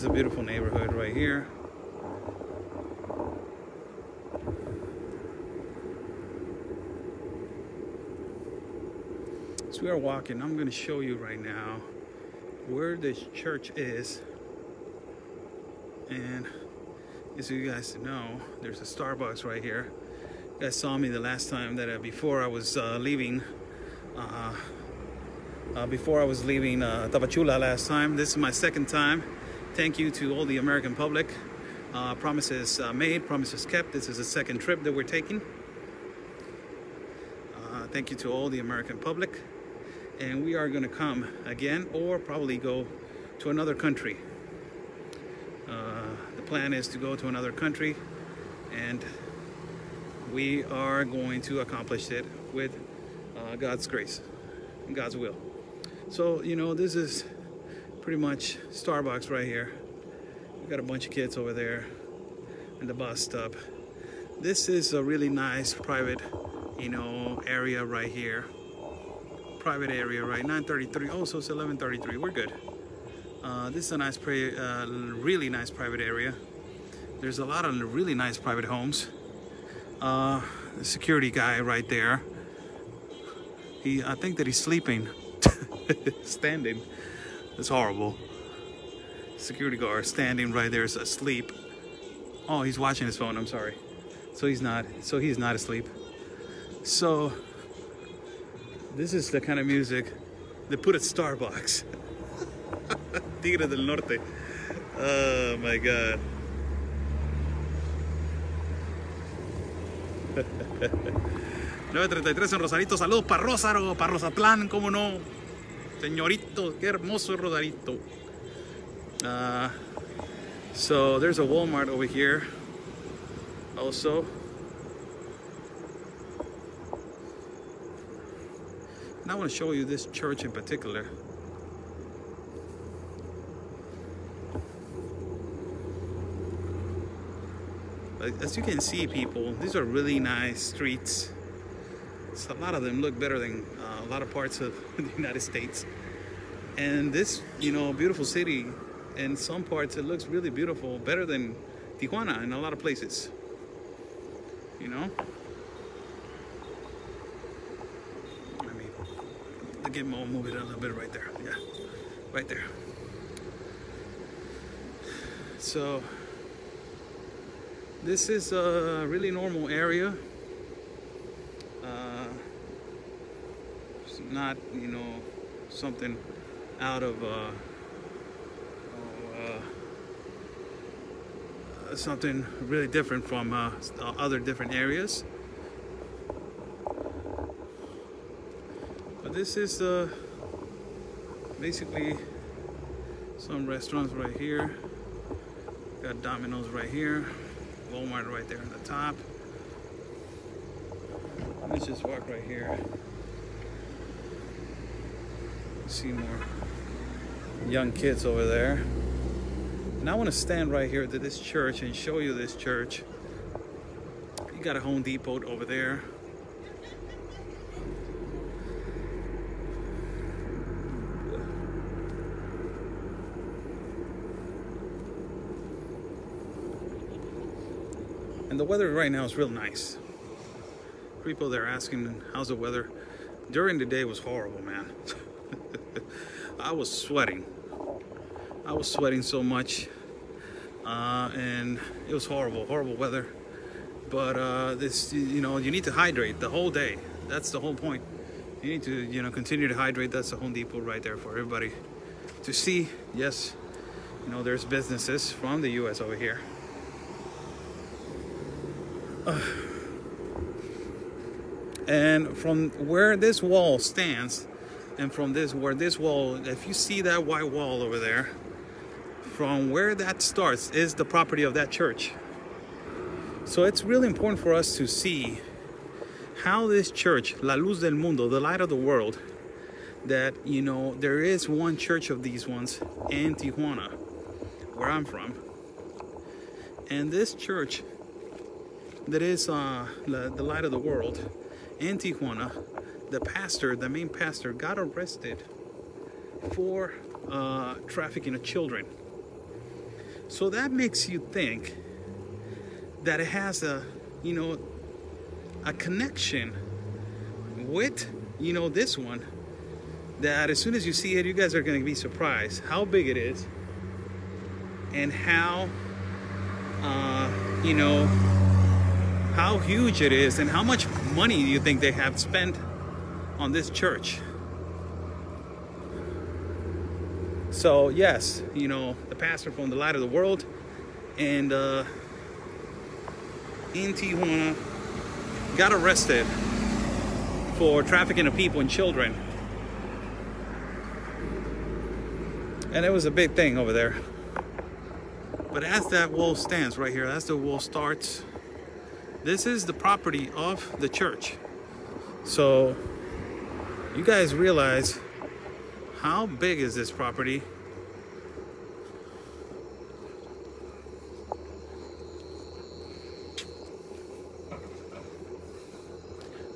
a beautiful neighborhood right here. So we are walking. I'm going to show you right now where this church is. And as you guys know, there's a Starbucks right here. You guys saw me the last time that before I was leaving Tapachula last time. This is my second time. Thank you to all the American public. Promises made, promises kept. This is the second trip that we're taking. Thank you to all the American public. And we are going to come again, or probably go to another country. The plan is to go to another country, and we are going to accomplish it with God's grace and God's will. So, you know, this is pretty much Starbucks right here. We got a bunch of kids over there in the bus stop. This is a really nice private, you know, area right here. Private area, right? 9:33. Oh, so it's 11:33. We're good. This is a nice, really nice private area. There's a lot of really nice private homes. The security guy right there. I think that he's sleeping, standing. It's horrible. Security guard standing right there is asleep. Oh, he's watching his phone. I'm sorry. So he's not. So he's not asleep. So this is the kind of music they put at Starbucks. Tigre del Norte. Oh my God. 9:33 en Rosarito. Saludos para Rózaro, para Rosatlán, cómo no. Señorito, qué hermoso Rosarito. So there's a Walmart over here also. And I want to show you this church in particular. As you can see, people, these are really nice streets. So a lot of them look better than a lot of parts of the United States. And this, you know, beautiful city, in some parts it looks really beautiful, better than Tijuana in a lot of places. You know? I'll move it a little bit right there. Yeah, right there. So this is a really normal area. It's not, you know, something out of something really different from other different areas. But this is basically some restaurants right here. Got Domino's right here, Walmart right there on the top. Let's just walk right here. See more young kids over there. And I want to stand right here to this church and show you this church. You got a Home Depot over there. And the weather right now is real nice. People there asking, how's the weather? During the day was horrible, man. I was sweating. I was sweating so much. And it was horrible weather. But this, you know, you need to hydrate the whole day. That's the whole point. You need to, you know, continue to hydrate. That's the Home Depot right there for everybody to see. Yes, you know, there's businesses from the US over here. And from where this wall stands, and from where this wall, if you see that white wall over there, from where that starts is the property of that church. So it's really important for us to see how this church, La Luz del Mundo, the light of the world, that, you know, there is one church of these ones in Tijuana, where I'm from. And this church that is the light of the world in Tijuana, the pastor, the main pastor, got arrested for trafficking of children. So that makes you think that it has a, you know, a connection with, you know, this one, that as soon as you see it, you guys are going to be surprised how big it is and how, you know, how huge it is and how much money you think they have spent on this church. So yes, you know, the pastor from the light of the world and in Tijuana got arrested for trafficking of people and children. And it was a big thing over there. But as that wall stands right here, as the wall starts, this is the property of the church. So you guys realize how big is this property?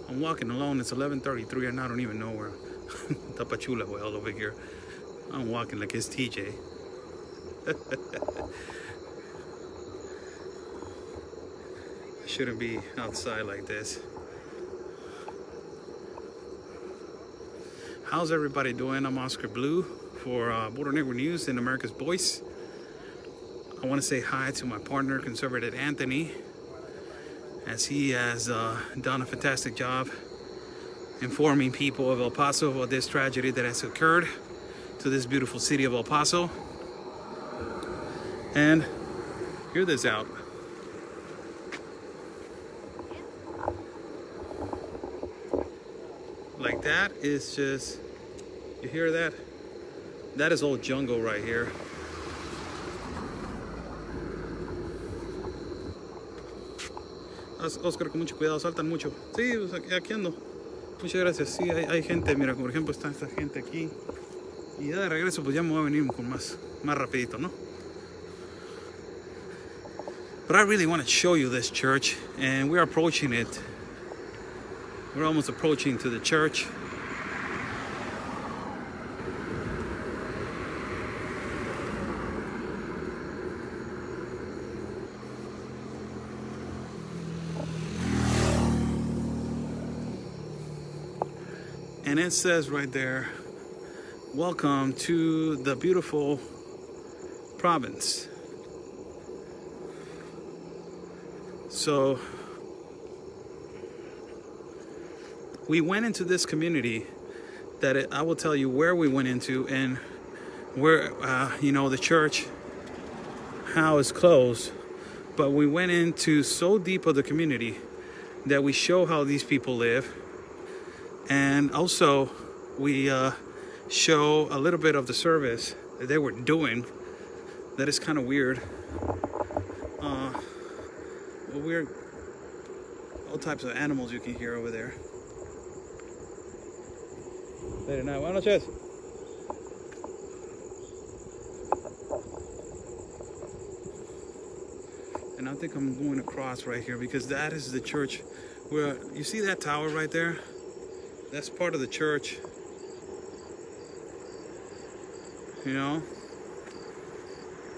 I'm walking alone. It's 11:33 and I don't even know where Tapachula well over here. I'm walking like it's TJ. I shouldn't be outside like this. How's everybody doing? I'm Oscar Blue for Border Network News in America's Voice. I want to say hi to my partner, Conservative Anthony, as he has done a fantastic job informing people of El Paso about this tragedy that has occurred to this beautiful city of El Paso. And hear this out. Like that is just, you hear that? That is all jungle right here. Oscar, con mucho cuidado, saltan mucho. Sí, aquí ando. Muchas gracias. Sí, hay gente, mira, por ejemplo, está esta gente aquí. Y ya de regreso, pues ya me voy a venir con más rapidito, ¿no? But I really want to show you this church, and we're approaching it. We're almost approaching to the church. And it says right there, welcome to the beautiful province. So we went into this community that I will tell you where we went into and where, you know, the church, how it's closed. But we went into so deep of the community that we show how these people live. And also we show a little bit of the service that they were doing. That is kind of weird. Weird, all types of animals you can hear over there. Later night. Buenas noches. And I think I'm going across right here because that is the church where you see that tower right there. That's part of the church. You know?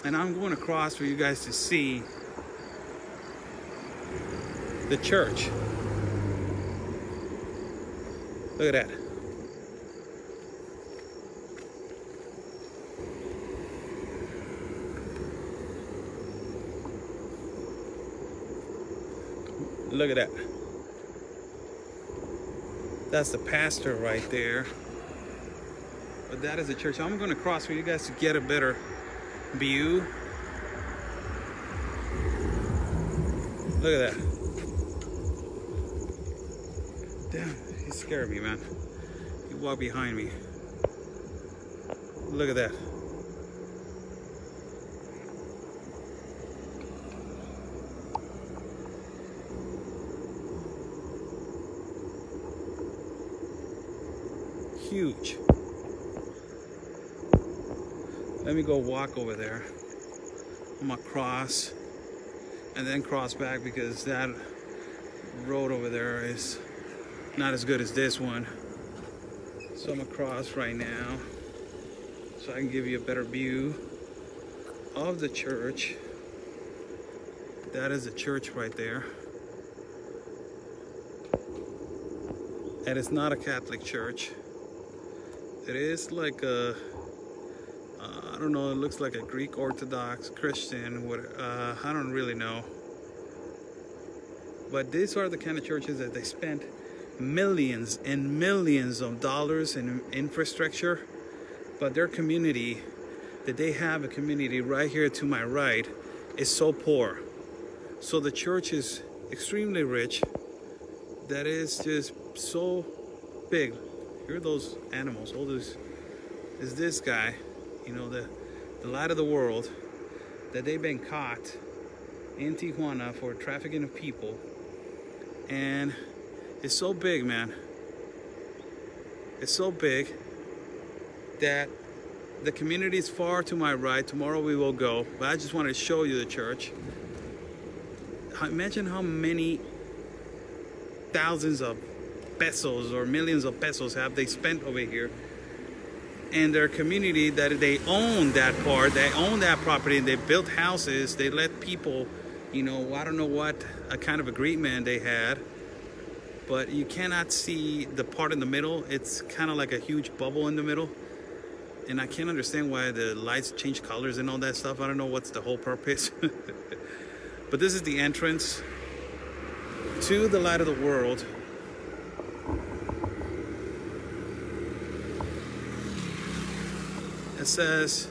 And I'm going across for you guys to see the church. Look at that. Look at that. That's the pastor right there. But that is the church. I'm going to cross for you guys to get a better view. Look at that. Damn, he scared me, man. He walked behind me. Look at that. Huge. Let me go walk over there. I'm gonna cross and then cross back because that road over there is not as good as this one. So I'm across right now so I can give you a better view of the church. That is a church right there. And it's not a Catholic church. It is like a, I don't know, it looks like a Greek Orthodox Christian. I don't really know. But these are the kind of churches that they spent millions and millions of dollars in infrastructure. But their community, that they have a community right here to my right, is so poor. So the church is extremely rich. That is just so big. Here are those animals. All this is this guy, you know, the light of the world, that they've been caught in Tijuana for trafficking of people. And it's so big, man. It's so big that the community is far to my right. Tomorrow we will go, but I just wanted to show you the church. Imagine how many thousands of pesos or millions of pesos have they spent over here. And their community, that they own that part, they own that property, and they built houses, they let people, you know, I don't know what a kind of agreement they had, but you cannot see the part in the middle. It's kind of like a huge bubble in the middle. And I can't understand why the lights change colors and all that stuff. I don't know what's the whole purpose. But this is the entrance to the light of the world. It says,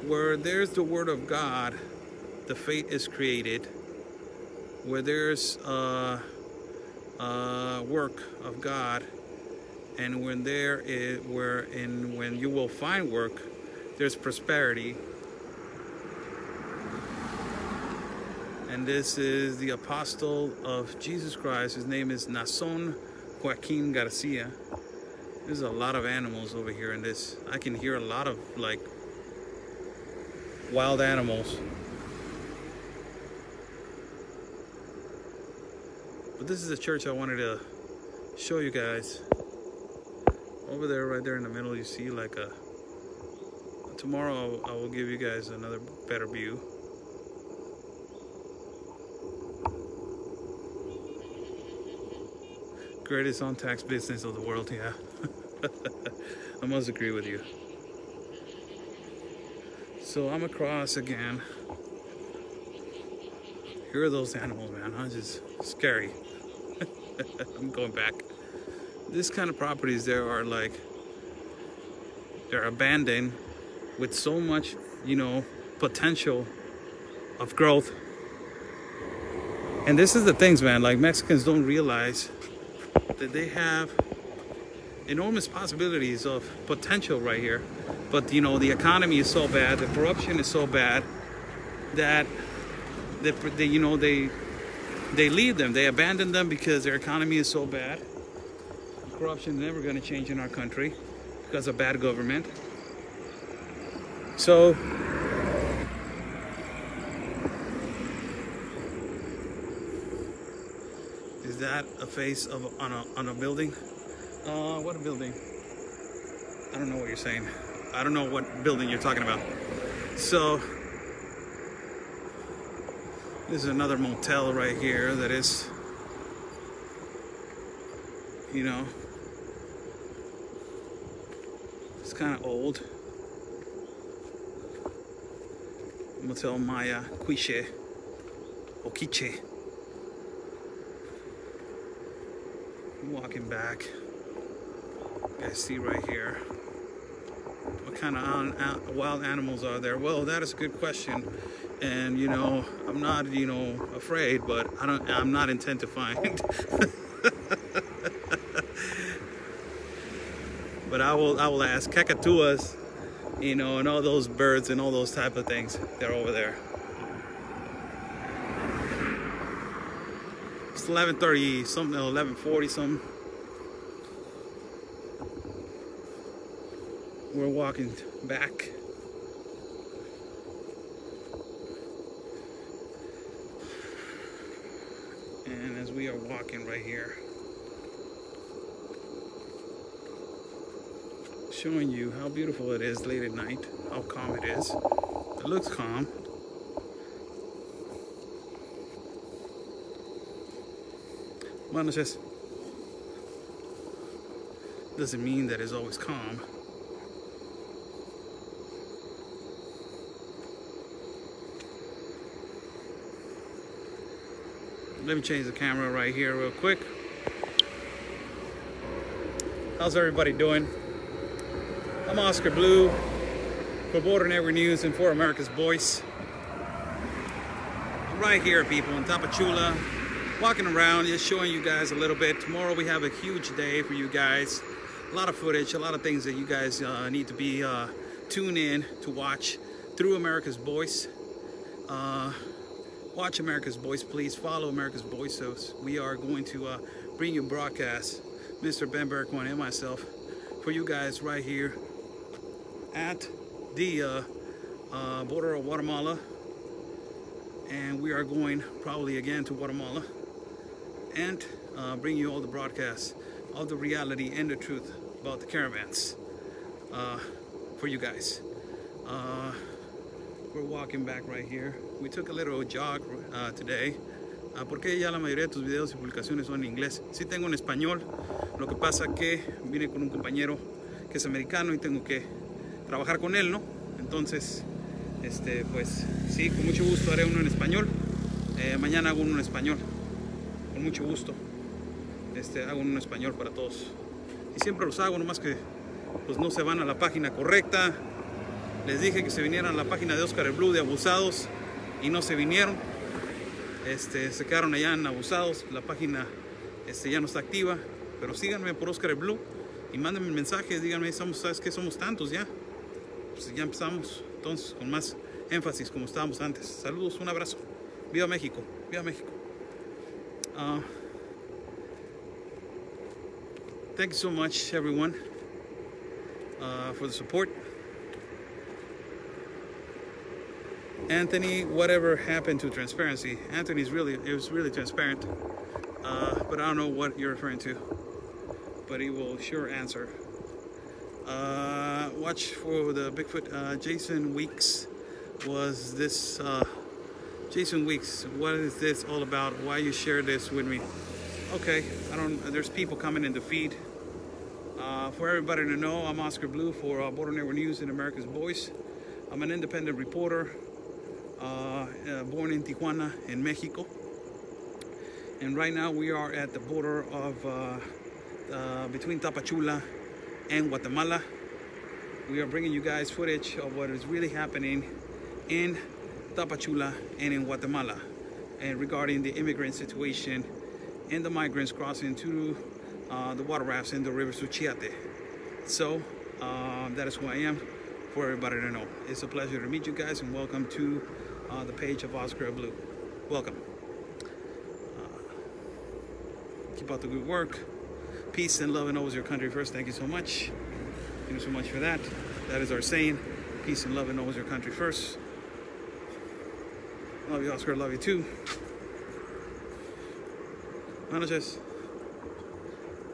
where there's the word of God, the faith is created. Where there's work of God, and when when you will find work, there's prosperity. And this is the apostle of Jesus Christ. His name is Nason Joaquin Garcia. There's a lot of animals over here in this. I can hear a lot of like wild animals. But this is a church I wanted to show you guys. Over there, right there in the middle, you see like a... Tomorrow I will give you guys another better view. Greatest untaxed business of the world, yeah. I must agree with you. So I'm across again. Here are those animals, man. I'm just scary. I'm going back. This kind of properties there are like, they're abandoned with so much, you know, potential of growth. And this is the things, man, like Mexicans don't realize that they have enormous possibilities of potential right here. But, you know, the economy is so bad, the corruption is so bad that they you know, they leave them, they abandon them because their economy is so bad. Corruption is never going to change in our country because of bad government. So is that a face of on a building? What a building? I don't know what you're saying. I don't know what building you're talking about. So this is another motel right here that is, you know, it's kind of old. Motel Maya Quiche Okiche. Walking back. You guys see right here. What kind of wild animals are there? Well, that is a good question. And, you know, I'm not, you know, afraid, but I'm not intent to find. But I will ask. Cacatuas, you know, and all those birds and all those type of things, they're over there. It's 11:30 something, 11:40 something. We're walking back. And as we are walking right here, showing you how beautiful it is late at night, how calm it is. It looks calm. Buenas noches. Doesn't mean that it's always calm. Let me change the camera right here real quick. How's everybody doing? I'm Oscar Blue for Border Network News and for America's Voice. I'm right here, people, in Tapachula, walking around, just showing you guys a little bit. Tomorrow we have a huge day for you guys. A lot of footage, a lot of things that you guys need to be tuned in to watch through America's Voice. Watch America's Voice, please. Follow America's Voice. So we are going to bring you broadcasts, Mr. Ben Bergman and myself, for you guys right here at the border of Guatemala. And we are going probably again to Guatemala and bring you all the broadcasts of the reality and the truth about the caravans for you guys. We're walking back right here. We took a little jog today. Porque ya la mayoría de tus videos y publicaciones son en inglés. Sí tengo en español. Lo que pasa que vine con un compañero que es americano y tengo que trabajar con él, ¿no? Entonces, pues sí, con mucho gusto haré uno en español. Mañana hago uno en español. Con mucho gusto. Hago uno en español para todos. Y siempre los hago, nomás que pues no se van a la página correcta. Les dije que se vinieran a la página de Oscar el Blue de Abusados y no se vinieron. Se quedaron allá en Abusados. La página ya no está activa. Pero síganme por Oscar el Blue y mándenme mensajes. Díganme, ¿sabes qué? Somos tantos ya. Pues ya empezamos entonces con más énfasis como estábamos antes. Saludos, un abrazo. Viva México. Viva México. Thank you so much, everyone, for the support. Anthony, whatever happened to transparency? Anthony's it was really transparent, but I don't know what you're referring to, but he will sure answer. Watch for the Bigfoot. Jason Weeks was this, Jason Weeks, what is this all about? Why you share this with me? Okay, there's people coming in the feed. For everybody to know, I'm Oscar Blue for Border Network News and America's Voice. I'm an independent reporter, born in Tijuana, in Mexico. And right now we are at the border of between Tapachula and Guatemala. We are bringing you guys footage of what is really happening in Tapachula and in Guatemala, and regarding the immigrant situation and the migrants crossing to the water rafts in the river Suchiate. So that is who I am, for everybody to know. It's a pleasure to meet you guys, and welcome to the page of Oscar Blue. Welcome. Keep up the good work. Peace and love and always your country first. Thank you so much. Thank you so much for that. That is our saying. Peace and love and always your country first. Love you, Oscar. Love you too. Buenas noches.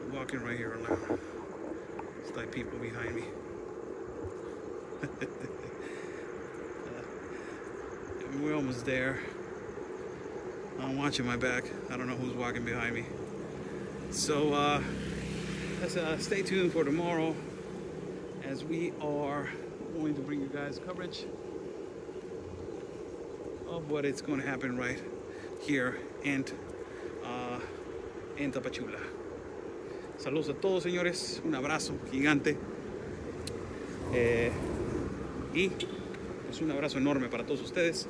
I'm walking right here alone. It's like people behind me. We're almost there. I'm watching my back. I don't know who's walking behind me. So let's stay tuned for tomorrow, as we are going to bring you guys coverage of what is going to happen right here in Tapachula. Saludos a todos, señores. Un abrazo gigante. Y pues un abrazo enorme para todos ustedes.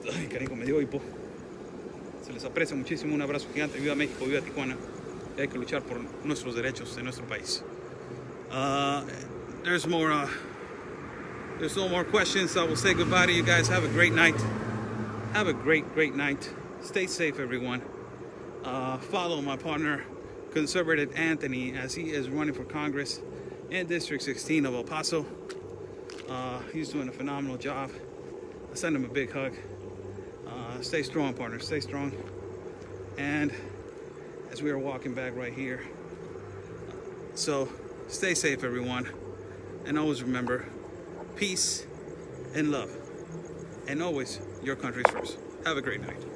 Ay, cariño, me dio hipo. Se les aprecia muchísimo. Un abrazo gigante. Viva México, viva Tijuana. Y hay que luchar por nuestros derechos en nuestro país. There's no more questions. I will say goodbye to you guys. Have a great night. Have a great night. Stay safe, everyone. Follow my partner, Conservative Anthony, as he is running for Congress in District 16 of El Paso. He's doing a phenomenal job. I send him a big hug. Stay strong, partner. Stay strong. And as we are walking back right here, so stay safe, everyone, and always remember peace and love, and always your country's first. Have a great night.